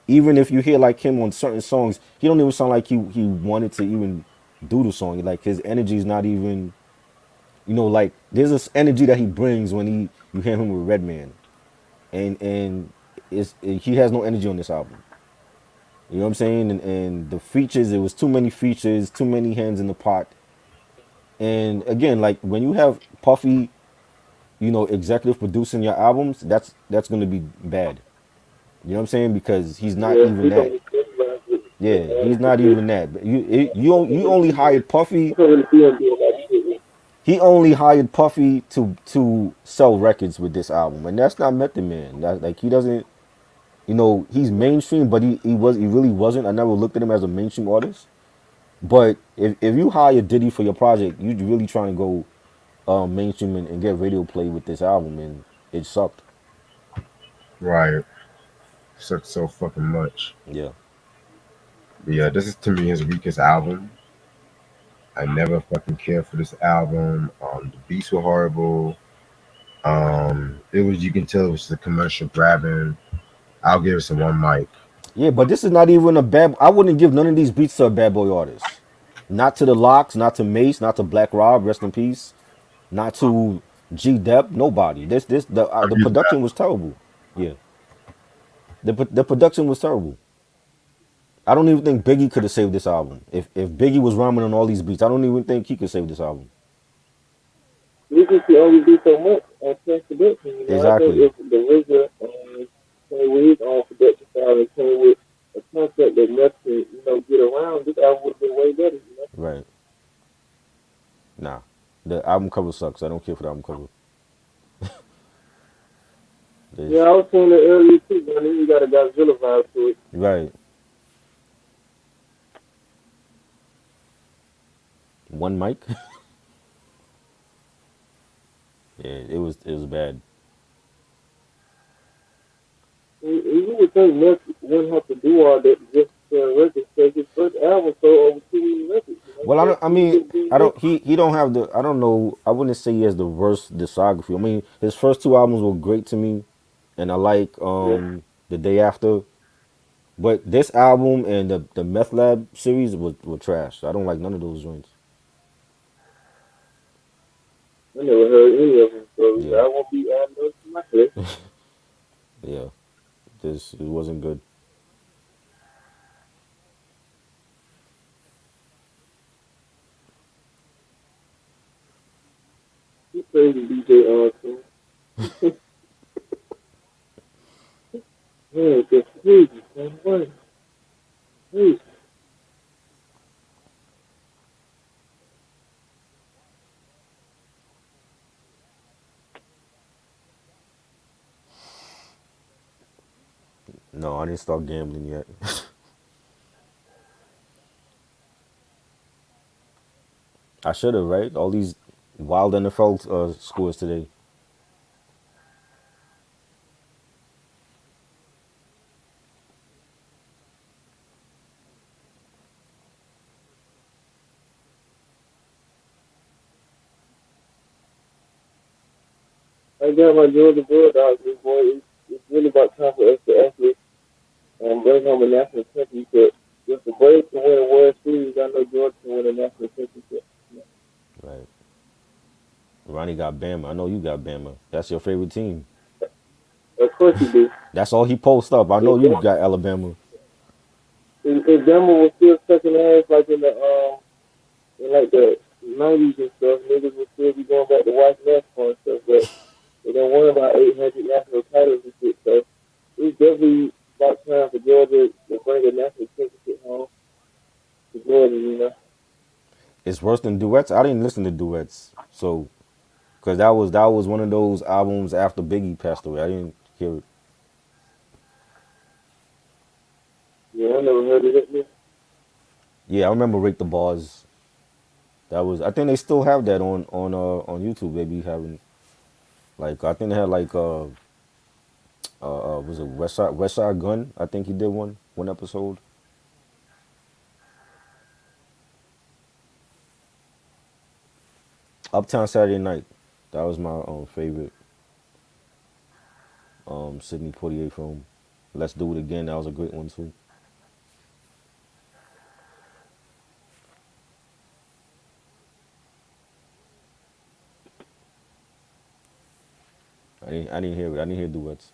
Even if you hear like him on certain songs, he don't even sound like he wanted to even do the song. Like his energy is not even like there's this energy that he brings when you hear him with Redman, and he has no energy on this album. You know what I'm saying? And the features, it was too many features, too many hands in the pot. And again, like when you have Puffy, executive producing your albums, that's gonna be bad. You know what I'm saying? Because he's not Yeah, even he gonna that. be specialized with Yeah, he's the not even that. But you only hired You Puffy. can't really see him doing like shit. He only hired Puffy to sell records with this album, and that's not Method Man. That like he doesn't. He's mainstream, but he really wasn't. I never looked at him as a mainstream artist. But if you hire Diddy for your project, you really trying to go mainstream and get radio play with this album, and it sucked. Right. Sucks so fucking much. Yeah. But yeah, this is to me his weakest album. I never fucking cared for this album. The beats were horrible. It was you can tell it was the commercial grabbing. I'll give it some one mic. Yeah, but this is not even a bad. I wouldn't give none of these beats to a bad boy artist. Not to the Locks, not to Mace, not to Black Rob, rest in peace. Not to G Dep, nobody. This the He's back. production was terrible. Yeah, the production was terrible. I don't even think Biggie could have saved this album. If Biggie was rhyming on all these beats, I don't even think he could save this album. Niggas can only do so much on trust production. I think Exactly. if the RZA came with his own production style and came with a concept that nothing, get around, this album would have been way better. Right. Nah. The album cover sucks. I don't care for the album cover. Yeah, This I was saying that earlier too, man. Then you got a Godzilla vibe to it. right. One mic. Yeah, it was bad. And you would think Nuts wouldn't have to do all that just for records, because his first album sold over 2 million records. Well, I Nuts don't. I didn't mean, get big I don't. records. He don't have the. I don't know. I wouldn't say he has the worst discography. I mean, his first two albums were great to me, and I like Yeah, the day after. But this album and the Meth Lab series were trash. I don't like none of those joints. I never heard any of them, so Yeah, I won't be adding those to my list. yeah. This it wasn't good. You crazy DJ Armstrong. Man, that's crazy, man. What? Crazy. No, I didn't start gambling yet. I should have, right? All these wild NFL scores today. I got my Georgia Bulldogs. This boy, it's really about time for us to actually bring home a national championship. If the Braves can win a World Series, I know Georgia can win a national championship. Right. Ronnie got Bama. I know you got Bama. That's your favorite team. Of course he do. That's all he posts up. I know If, you got Alabama. if Denver was still sucking ass like in like the '90s and stuff, niggas would still be going back to watch NASCAR and stuff. But they don't won about 800 national titles and shit. So it's definitely about time for Georgia to bring a national championship home to Georgia. It's worse than duets. I didn't listen to duets, so because that was one of those albums after Biggie passed away. I didn't hear it. Yeah, I never heard of it. Yeah, I remember Rake the Bars. That was. I think they still have that on YouTube. They be having like I think they had like was it West Side Gun? I think he did one episode. Uptown Saturday Night. That was my favorite Sidney Poitier film. Let's Do It Again. That was a great one too. I didn't hear it. I didn't hear duets.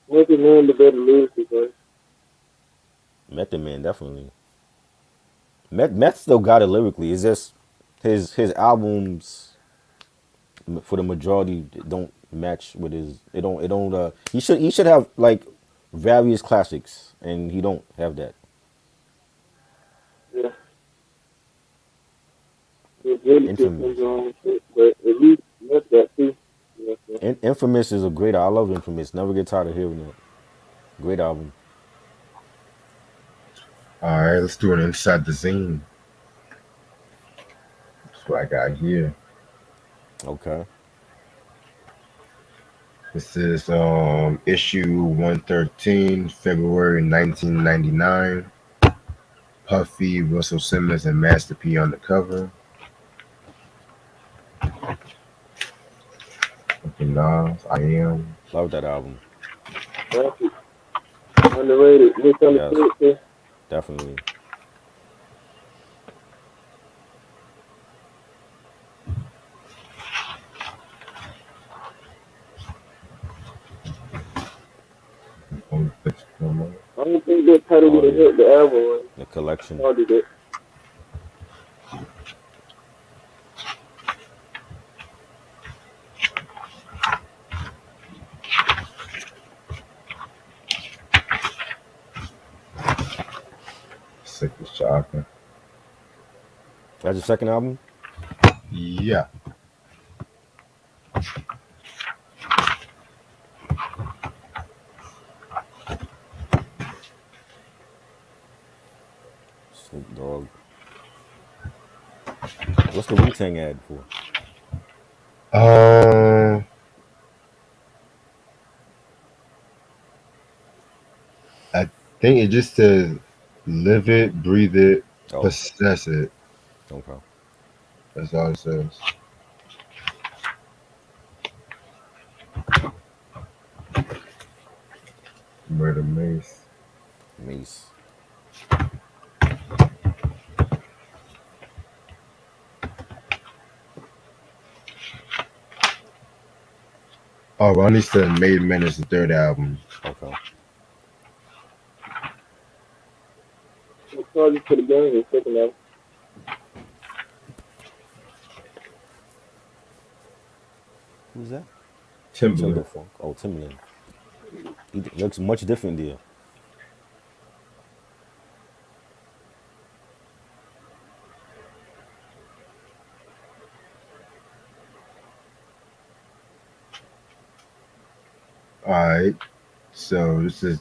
Nothing man the better lyrics, but Method Man definitely. Meth still got it lyrically. It's just his albums for the majority don't match with his. It don't. He should have like various classics, and he don't have that. yeah, it's really just Infamous. comes on and shit. But at least that's that too. So Infamous is a great. I love Infamous. Never get tired of hearing it. Great album. All right, let's do an inside the zine. That's what I got here. Okay. This is issue 113, February 1999. Puffy, Russell Simmons, and Master P on the cover. Okay, Nas, I am. Love that album. that's it. underrated, Yes, misunderstood. Too. definitely. On fixed promo. I don't think that title Oh would have yeah, helped the album when the collection. started it. Sick of shocking. That's your second album. Yeah. Snoop Dogg. What's the Wu Tang ad for? Um, I think it just says live it, breathe it, Oh, possess it. okay. That's all it says. Murder Mace. Mace. Oh, Ronnie said Made Man is the third album. Okay. What charges to the gang is second album. Who's that? Timberland. Timber Funk. Oh, Timberland. He looks much different there. All right. So this is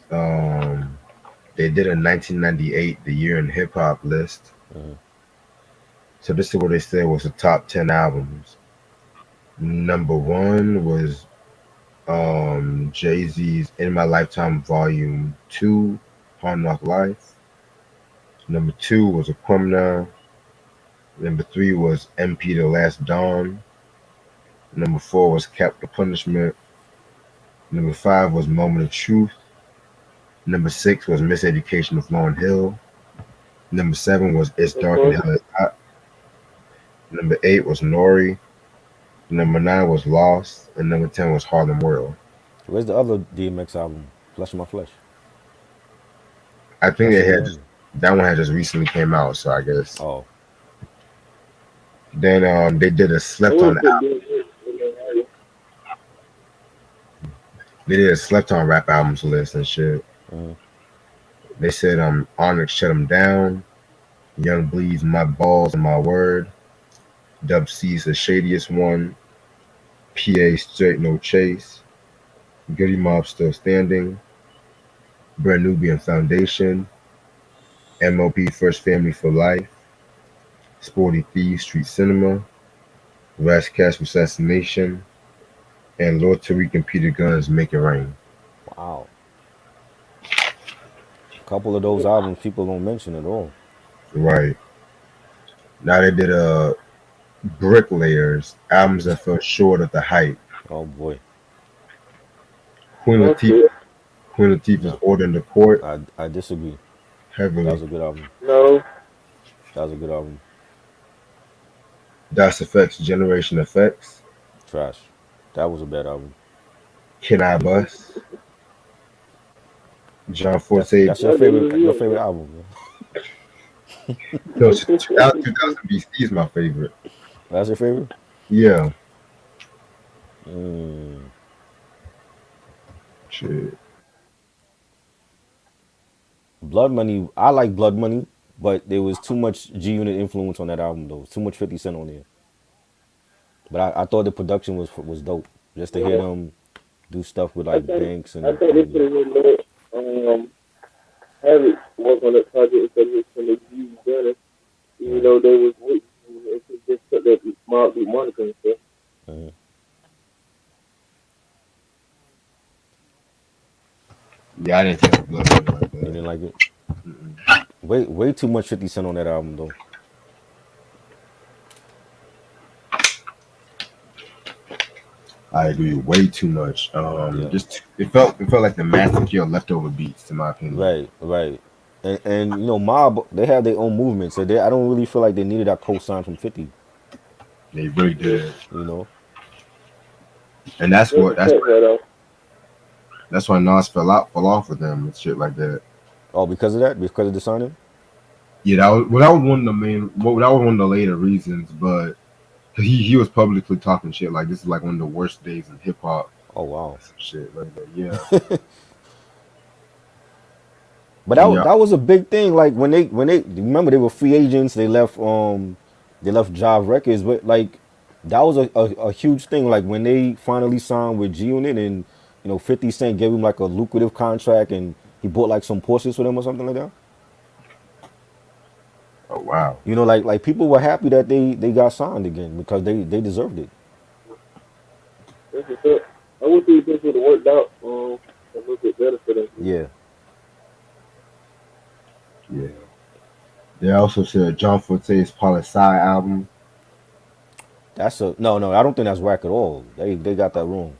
they did a 1998 the year in hip hop list. Hmm. So this is what they said was the top 10 albums. Number one was Jay Z's In My Lifetime Volume 2, Hard Knock Life. Number two was Aquemini. Number three was MP The Last Dawn. Number four was Capital Punishment. Number five was Moment of Truth. Number six was Miseducation of Lauryn Hill. Number seven was It's Of Dark and course, Hell is Hot. Number eight was Nori. Number nine was Lost. And number 10 was Harlem World. Where's the other DMX album? Flesh of My Flesh. I think That they should be had on just, there. that one had just recently came out, so I guess. Oh, Then they did a I slept on would put DMX in there. they did a slept on rap albums list and shit. mm-hmm. They said Onyx Shut 'Em Down, Young Bleed's My Balls and My Word, Dub C's The Shadiest One, PA Straight No Chase, Goody Mob Still Standing, Brand Nubian Foundation, MOP First Family for Life, Sporty Thieves Street Cinema, Ras Kass Assassination, and Lord Tariq and Peter Gunn's Make It Rain. Wow. A couple of those albums people don't mention at all. Right. Now they did Bricklayers, albums that fell short of the hype. Oh boy. Queen That's Latifah, it. Queen Latifah's No, Order in the Court, I disagree. That heavily. was a good album. No, That was a good album. Das Effects, Generation Effects, Trash. That was a bad album. Can I Bust, John Forte. That's that didn't your review favorite it. album. Man. No, 2000 BC is my favorite. That's your favorite. Yeah. Mm. Shit. Blood Money. I like Blood Money, but there was too much G Unit influence on that album though. Too much 50 Cent on there. But I thought the production was dope. Just to hear No, them do stuff with I like think Banks I and think they should Kanye. have let have it work on that project instead of just when they use Gunner, even Right. though they was with they could just put that Mob Deep Monica and stuff. Mhm. Yeah, I didn't take Blood Money like You that. didn't like it? Mm-mm. Way too much 50 Cent on that album though. I agree way too much. Yeah. Just it felt like the Master Key leftover beats, in my opinion. Right, right. And you know, Mob they have their own movement, so I don't really feel like they needed that co-sign from 50. They really Yeah, did, You know. and that's that's what a fact right off. that's why Nas fell off with them and shit like that. Oh, because of that, because of the signing. Yeah, that was one of the main. Well, that was one of the later reasons, but he was publicly talking shit like this is like one of the worst days in hip hop. Oh wow. Some shit like that. Yeah, But and yeah. that was a big thing. Like when they remember they were free agents. They left Jive Records, but like that was a huge thing. Like when they finally signed with G Unit and you know 50 Cent gave him like a lucrative contract and he bought like some Porsches for them or something like that. Oh wow. You know, like people were happy that they got signed again because they deserved it. That's a fact. I wish things would have worked out a little bit better for them. Yeah, Yeah. They also said John Forte's Poli Sci album. that's a no. I don't think that's whack at all. They got that wrong.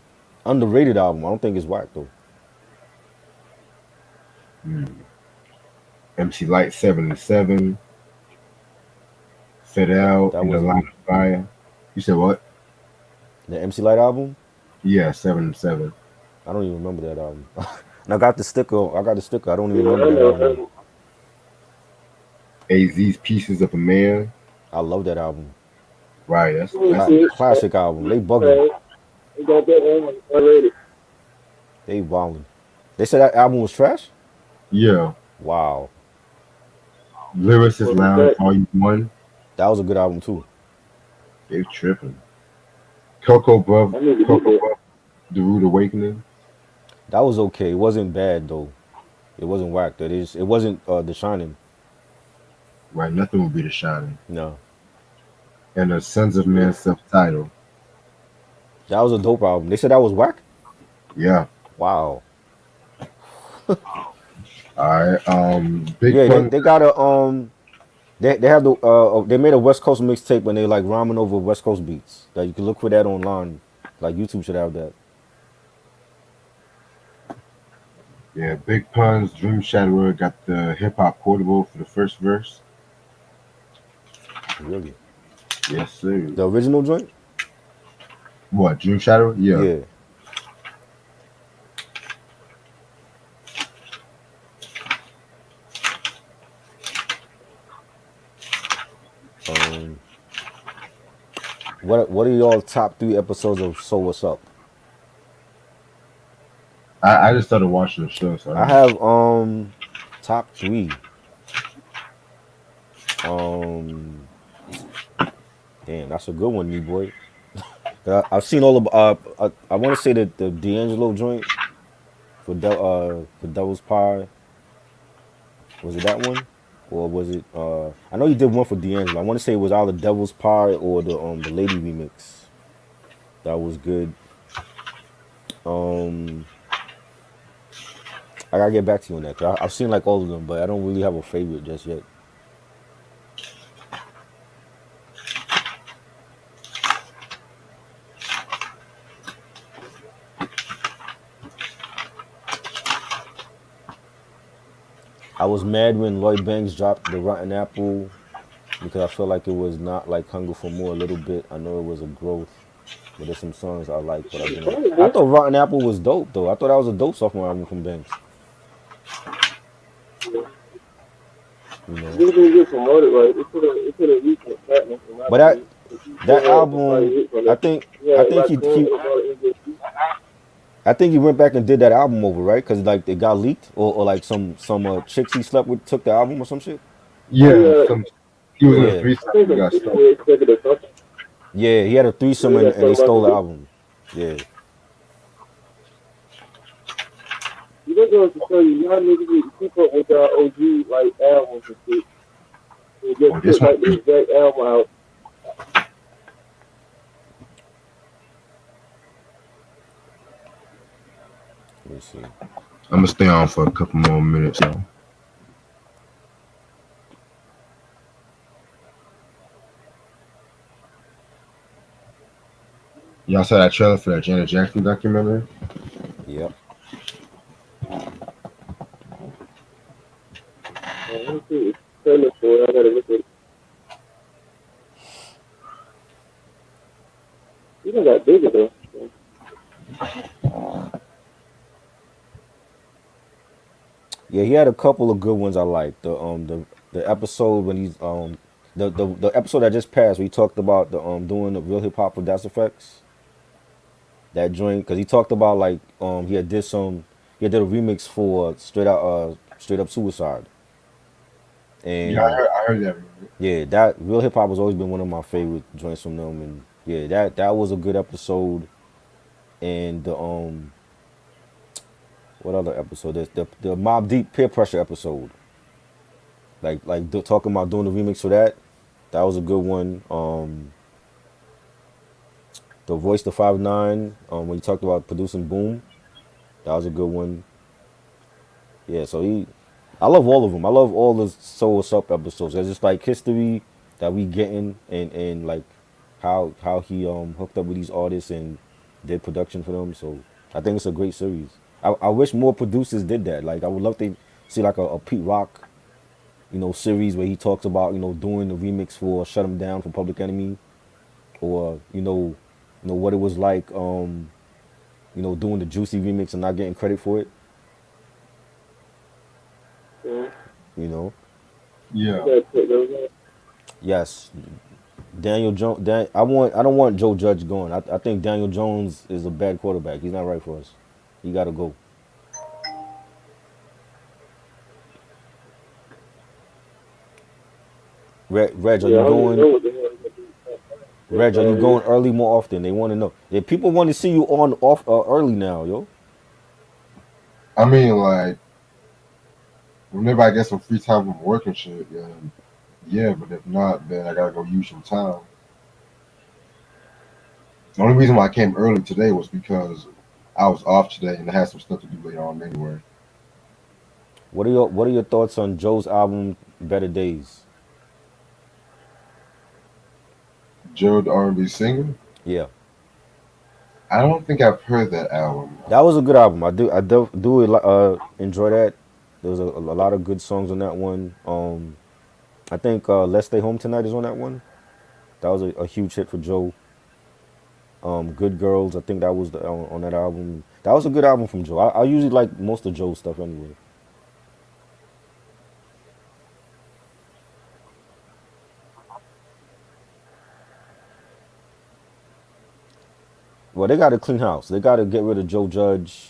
Underrated album. I don't think it's whack though. Mm. MC Light 77. Fidel That in the wasn't Line me. of Fire. You said what? The MC Light album. Yeah, 77. I don't even remember that album. And I got the sticker. I got the sticker. I don't even Yeah, remember I that know. album. AZ's Pieces of a Man. I love that album. Right, that's a Classic album. They bugging. Right. They got that one already. They wilding. They said that album was trash. yeah. Wow, Lyricist What's Lounge that? Volume 1. that was a good album too. They tripping. Coco Buff, I need to get Coco that. Buff, The Rude Awakening. That was okay. It wasn't bad though. It wasn't whack. That is. It wasn't The Shining. Right, Nothing Will Be the Shining. No, And the Sons of Man self-titled. that was a dope album. They said that was whack. Yeah. Wow. Alright. Big Yeah, Pun. they got a they have they made a West Coast mixtape when they like rhyming over West Coast beats. Like you can look for that online. Like YouTube should have that. Yeah, Big Pun's Dream Shatterer got the hip hop portable for the first verse. Really. Yes, sir. The original joint? What, Dream Shatterer? Yeah. Yeah. Um, what are y'all top 3 episodes of So What's Up? I just started watching the show, so I I don't. have top 3. Um, damn, that's a good one, me boy. I've seen all of I want to say that the D'Angelo joint for Devil's Pie, was it that one? Or was it I know you did one for D'Angelo. I want to say it was either Devil's Pie or the Lady remix. That was good. Um I gotta get back to you on that. 'Cause I've seen like all of them, but I don't really have a favorite just yet. I was mad when Lloyd Banks dropped the Rotten Apple because I felt like it was not like Hunger for More a little bit. I know it was a growth, but there's some songs I like, but I didn't like. Fine, I man. thought Rotten Apple was dope though. I thought that was a dope sophomore album from Banks. You know, They didn't get promoted right. It could have reached platinum in my but opinion. You still that had some fire album, hits on I that. think Yeah, I think Raccoon and about NJC. I think he went back and did that album over, right? Because like it got leaked, or like some chicks he slept with took the album or some shit. Yeah, Yeah, he was in a Yeah, threesome. I think He some got people stuck. were expected or something. yeah, he had a So threesome they got and they stuck by stole some the people. album. Yeah, You just going to tell you, y'all niggas need to keep up with y'all OG like albums and shit. And Oh, just this put one. like the exact album out. let me see. I'm gonna stay on for a couple more minutes. So. Y'all saw that trailer for that Janet Jackson documentary? Yep. Let me see the trailer for it. I gotta look at it. You done got bigger though. So, Yeah, he had a couple of good ones I liked. The episode when he's the episode that just passed, where he talked about the doing the real hip hop for Das Effects. That joint, because he talked about like he had did a remix for Straight Up Suicide. Yeah, And I heard that. yeah, that real hip hop has always been one of my favorite joints from them. And yeah, that was a good episode. And the what other episode? The Mob Deep Peer Pressure episode. Talking about doing the remix for that. That was a good one. The Voice to 5 9. When he talked about producing Boom, that was a good one. Yeah, so I love all of them. I love all the So What's Up episodes. It's just like history that we getting, and like how he hooked up with these artists and did production for them. So I think it's a great series. I wish more producers did that. Like I would love to see like a Pete Rock, series where he talks about doing the remix for Shut 'Em Down for Public Enemy, or what it was like doing the Juicy remix and not getting credit for it. yeah, You know. you Yeah. gotta put those on. Yes, Daniel Jones. I don't want Joe Judge going. I think Daniel Jones is a bad quarterback. He's not right for us. He got to go. Reg, are Yeah, you I don't even know going? what the hell they're gonna do. This Reg, are you time of year. going early more often? They want to know. Yeah, people want to see you on off early now, yo. I mean, like, whenever I get some free time from work and shit, then yeah, but if not, then I gotta go use some time. The only reason why I came early today was because I was off today and I had some stuff to do later on anyway. What are your thoughts on Joe's album Better Days? Joe, the R&B singer, Yeah, I don't think I've heard that album. that was a good album. I do enjoy that. There was a lot of good songs on that one. I think Let's Stay Home Tonight is on that one. That was a huge hit for Joe. Good Girls, I think that was on that album. That was a good album from Joe. I usually like most of Joe's stuff anyway. Well, they got to clean house. They got to get rid of Joe Judge,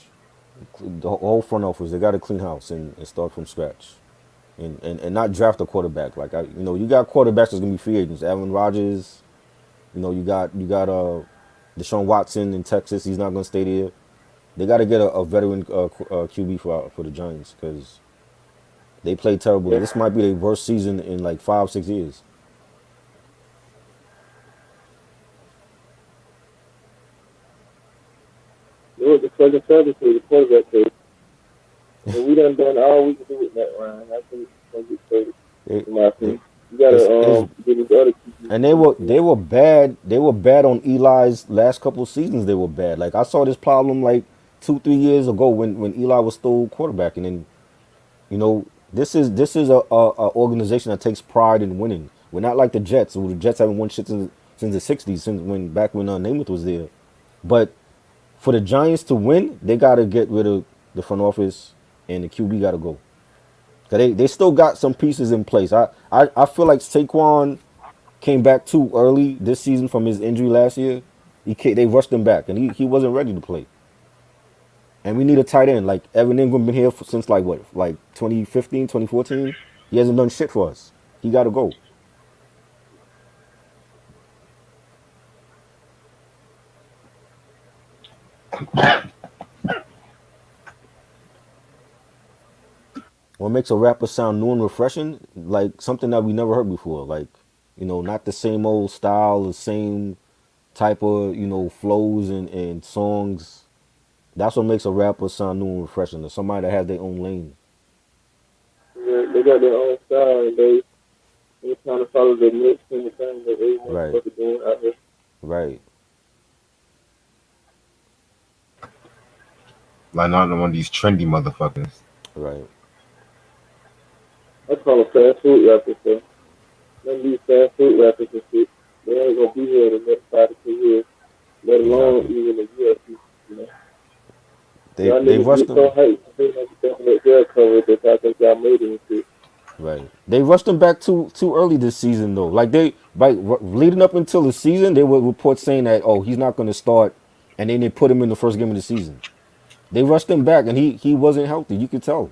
the whole front office. They got to clean house and start from scratch, and not draft a quarterback. Like you got quarterbacks that's gonna be free agents. Aaron Rodgers, you got Deshaun Watson in Texas. He's not gonna stay there. They got to get a veteran QB for the Giants because they played terribly. Yeah, This might be their worst season in like 5 6 years. it was the second service for the quarterback case. And we done all we can do with that Ryan. I think it's gonna get traded, It, in my it, opinion. You gotta it's get these other keepers and in the they field. were bad. They were bad on Eli's last couple of seasons. They were bad. Like I saw this problem like 2 3 years ago when Eli was still quarterbacking, and this is a organization that takes pride in winning. We're not like the Jets. The Jets haven't won shit since the '60s, since when Namath was there. But for the Giants to win, they got to get rid of the front office and the QB got to go. 'Cause they still got some pieces in place. I feel like Saquon came back too early this season from his injury last year. They rushed him back, and he wasn't ready to play. And we need a tight end. Like Evan Ingram been here since like what, like 2015, 2014. He hasn't done shit for us. He got to go. What makes a rapper sound new and refreshing? Like something that we never heard before. Like not the same old style, the same type of flows and songs. That's what makes a rapper sound new and refreshing. Or somebody that has their own lane. Yeah, they got their own style and they kind of follow the mix and the thing that everyone's Right, supposed to do out here. right. Like not one of these trendy motherfuckers. Right. I call them fast food rappers, so none of these fast food rappers and shit, they ain't gonna be here in the next 5 to 10 years, let alone Exactly. even a year or two. You know, y'all They niggas rushed get so them. hyped, you think like definite hair cover that I think y'all made it and shit. Right. They rushed them back too early this season though. Like they leading up until the season, they were reports saying that oh he's not going to start, and then they put him in the first game of the season. They rushed him back, and he wasn't healthy. You could tell.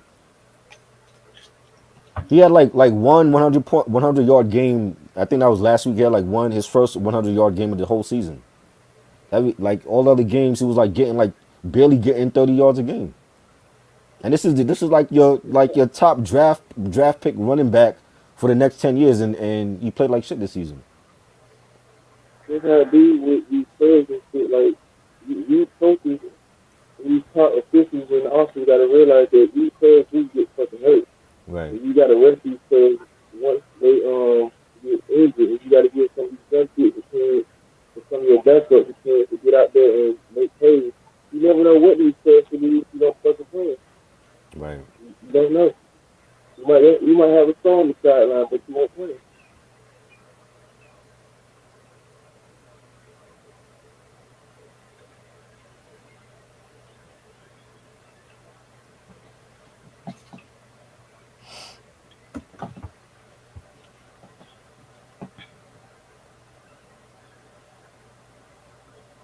He had like one 100 yard game. I think that was last week. He had like one his first 100 yard game of the whole season. Like all the other games, he was like getting like barely getting 30 yards a game. And this is like your top draft pick running back for the next 10 years, and you played like shit this season. That's how it be with these players and shit. Like these coaches and these top officials and also gotta realize that these players do get fucking hurt. Right, And you gotta rest these players once they get injured, and you gotta give some of these young kids a chance, or some of your backups a chance to get out there and make plays. You never know what these players can do if you don't fucking play 'em. right. You don't know. You might have a song on the sideline, but you won't play.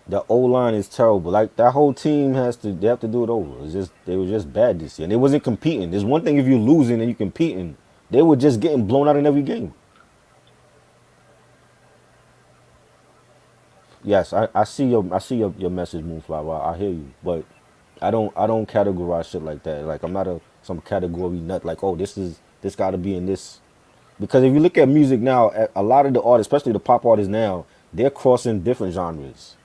The O line is terrible. Like that whole team they have to do it over. It's just they were just bad this year, and they wasn't competing. There's one thing if you're losing and you competing. They were just getting blown out in every game. Yes, I see your message, Moonflower. I hear you, but I don't categorize shit like that. Like I'm not some category nut. Like oh this got to be in this because if you look at music now, a lot of the artists, especially the pop artists now, they're crossing different genres.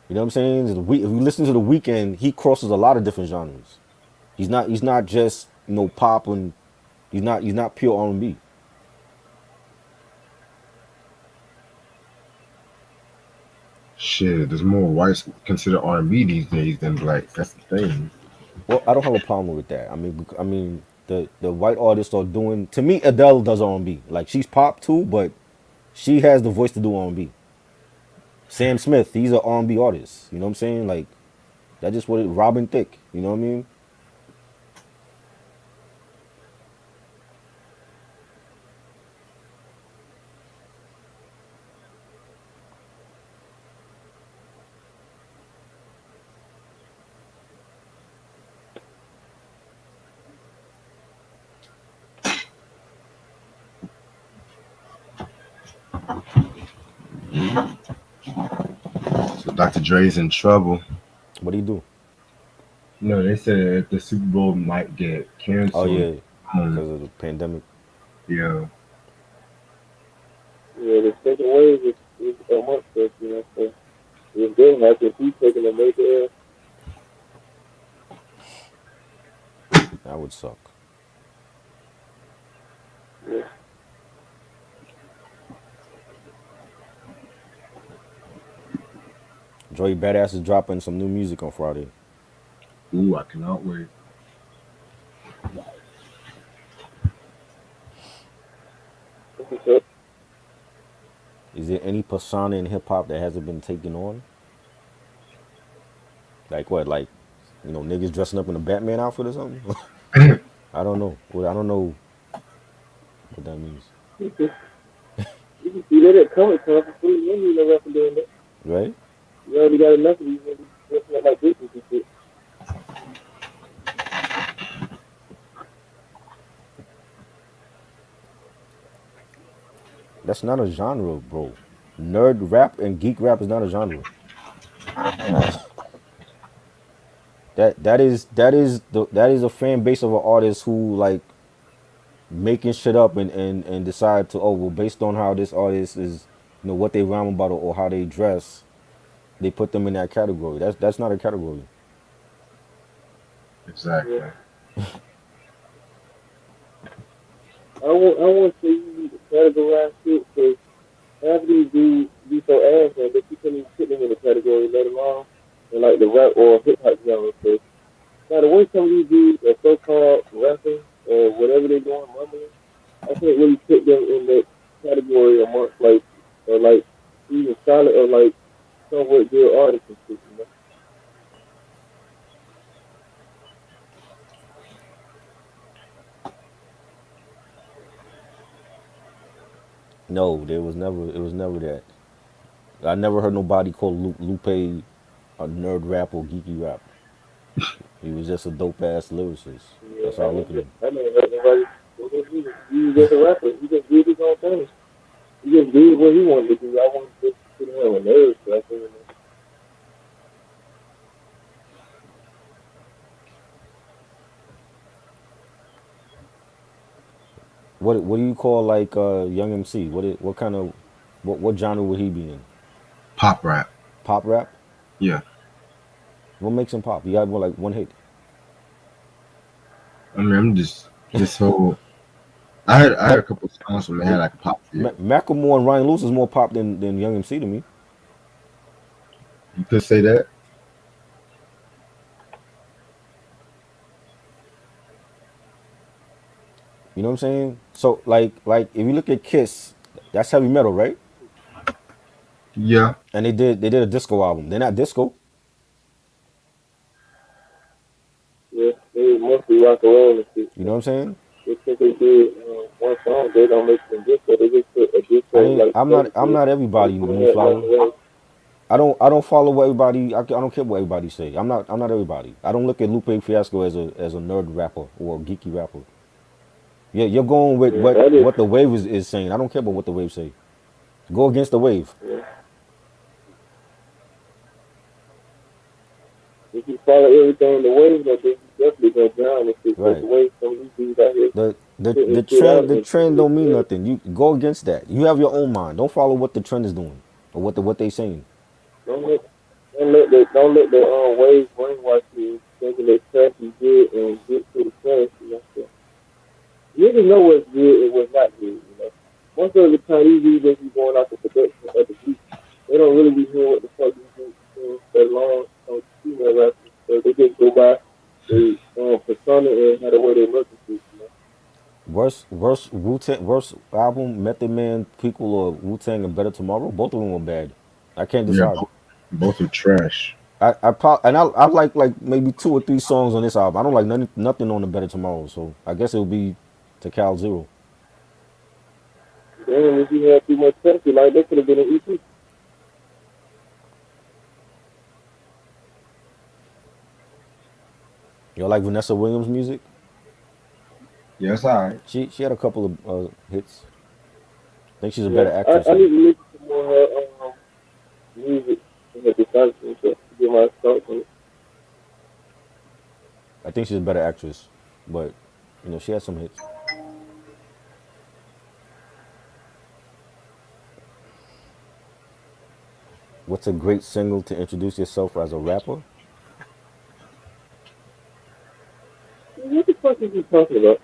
You know what I'm saying? If you listen to the Weeknd, he crosses a lot of different genres. He's not just pop and he's not pure R&B. Shit, there's more whites consider R&B these days than blacks. That's the thing. Well, I don't have a problem with that. I mean the white artists are doing to me. Adele does R&B. Like she's pop too, but she has the voice to do R&B. Sam Smith, he's an R&B artist. You know what I'm saying? Like that's just what it. Robin Thicke. You know what I mean? So Dr. Dre's in trouble. What do you do? No, they said if the Super Bowl might get Oh canceled. yeah, Um, because of the pandemic. yeah, Yeah, the second wave is amongst us, you know. So if they happen, he's taking a major L. That would suck. Yeah. Joey Badass is dropping some new music on Friday. ooh, I cannot wait. So, Is there any persona in hip hop that hasn't been taken on? Like what? Like niggas dressing up in a Batman outfit or something? I don't know. Well, I don't know what that means. you can see that at Comic Con for free. You don't need no rapper doing that. Right? You already got enough of these niggas dressing up like bitches and shit. That's not a genre, bro. Nerd rap and geek rap is not a genre. That is a fan base of an artist who like making shit up and decide to oh well based on how this artist is what they rhyme about or how they dress they put them in that category. That's not a category. Yeah. Exactly. I want to say you need to categorize shit because half of these dudes be so ass that you couldn't even put them in the category, let alone. in like the rap or hip hop genre. So now the way some of these dudes are so called rapping or whatever they're doing, mumbling, I can't really put them in that category amongst like or like even solid or like somewhat good artists and shit, you know. No, there was never. It was never that. I never heard nobody call Lupe a nerd rap or geeky rap. He was just a dope ass lyricist. Yeah, That's how I look at him. I never heard nobody. He was just a rapper. He just did his own thing. He just did what he wanted to do. I wanted to put him on nerves, so I think, What do you call like Young MC? What kind of what genre would he be in? Pop rap. Pop rap? Yeah. What makes him pop? He had one like one hit. I mean, I'm just this whole. I had a But couple of songs when they had like a pop feel. Macklemore and Ryan Lewis is more pop than Young MC to me. You could say that. You know what I'm saying? So like if you look at Kiss, that's heavy metal, right? Yeah. And they did a disco album. They're not disco. yeah, they mostly rock and roll and shit. You know So what I'm saying? just because they did one song, they don't make them disco. They just put a I disco ain't. like I'm not. flavor I'm to it. not So everybody. you can have one Moonflower. way. I don't follow what everybody. I don't care what everybody say. I'm not everybody. I don't look at Lupe Fiasco as a nerd rapper or a geeky rapper. Yeah, you're going with Yeah, what that is. what the wave is saying. I don't care about what the wave say. Go against the wave. Yeah. If you follow everything the way, then you definitely gonna drown and shit. But Right. the way some of these dudes out here The the putting the shit trend out the and trend it's don't mean good. nothing. You go against that. You have your own mind. Don't follow what the trend is doing or what they saying. Don't let don't let the waves brainwash you thinking that trash is good and get to the trash. You know, so niggas know what's good and what's not good. You know, most of the time these dudes just be going off the production of the beat. They don't really be hearing what the fuck these dudes be saying that long on female rappers. So they just go by they persona and how the way they look and shit. You know, Worst Wu Tang worst album Method Man Prequel or Wu Tang and Better Tomorrow. Both of them were bad. I can't Yeah. decide. Both are trash. I like maybe two or three songs on this album. I don't like nothing on the Better Tomorrow. So I guess it'll be to Cal Zero. damn, if you had too much pressure, like that could have been an EP. You know, like Vanessa Williams' music. Yes, all right. She had a couple of hits. I think she's a Yeah, better I, actress I though. need to listen to more music and the discussion to get my thoughts on it. I think she's a better actress, but she had some hits. What's a great single to introduce yourself as a rapper? What the fuck is he talking about?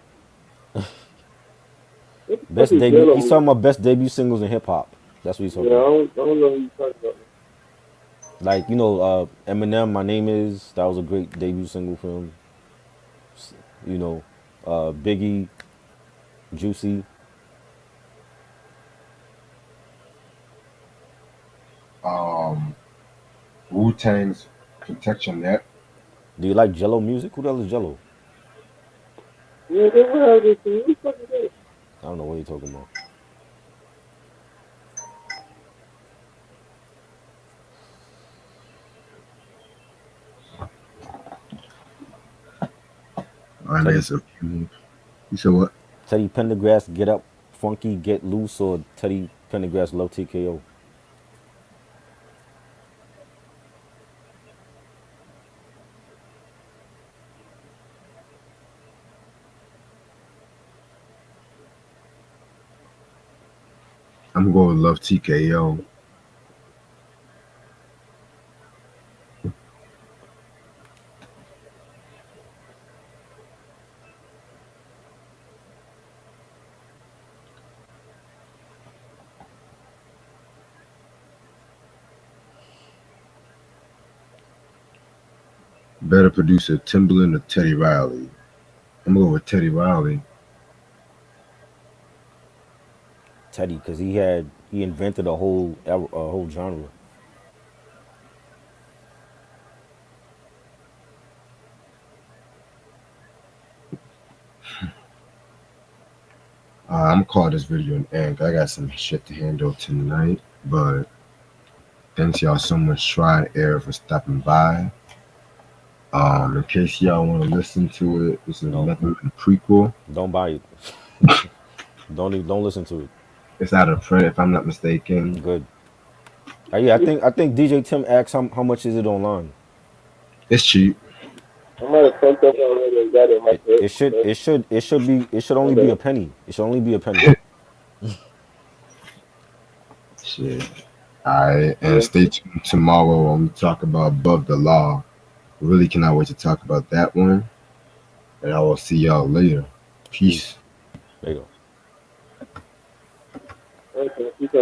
What the fuck Best is debut. yellow He's talking music? about best debut singles in hip hop. That's what he's Yeah, talking about. I don't know what you talking about. Like Eminem, My Name Is. That was a great debut single for him. You know, Biggie, Juicy. Um, Wu Tang's Protection Net. Do you like Jello music? Who the hell is Jello? Yeah, they were out there. What the fuck is that? I don't know what you're talking about. I Teddy there's a few. You said what? Teddy Pendergrass, Get Up, Funky, Get Loose, or Teddy Pendergrass, Low TKO. I'm going to Love TKO. Better producer, Timbaland or Teddy Riley? I'm gonna go with Teddy Riley. Teddy, because he invented a whole genre. I'm gonna call this video an end. I got some shit to handle tonight, but thanks y'all so much, Try and Error, for stopping by. In case y'all want to listen to it, this is Don't nothing but a prequel. don't buy it. Don't listen to it. It's out of print, if I'm not mistaken. Good. Yeah, I think DJ Tim asked how much is it online. It's cheap. I might have fucked up already and got it in my It, head. it should But it should it should be it should my only be a bad. penny. It should only be a penny. Shit. Alright, and Yeah. stay tuned tomorrow when we talk about Above the Law. Really cannot wait to talk about that one. And I will see y'all later. Peace. Peace. There you go. Okay.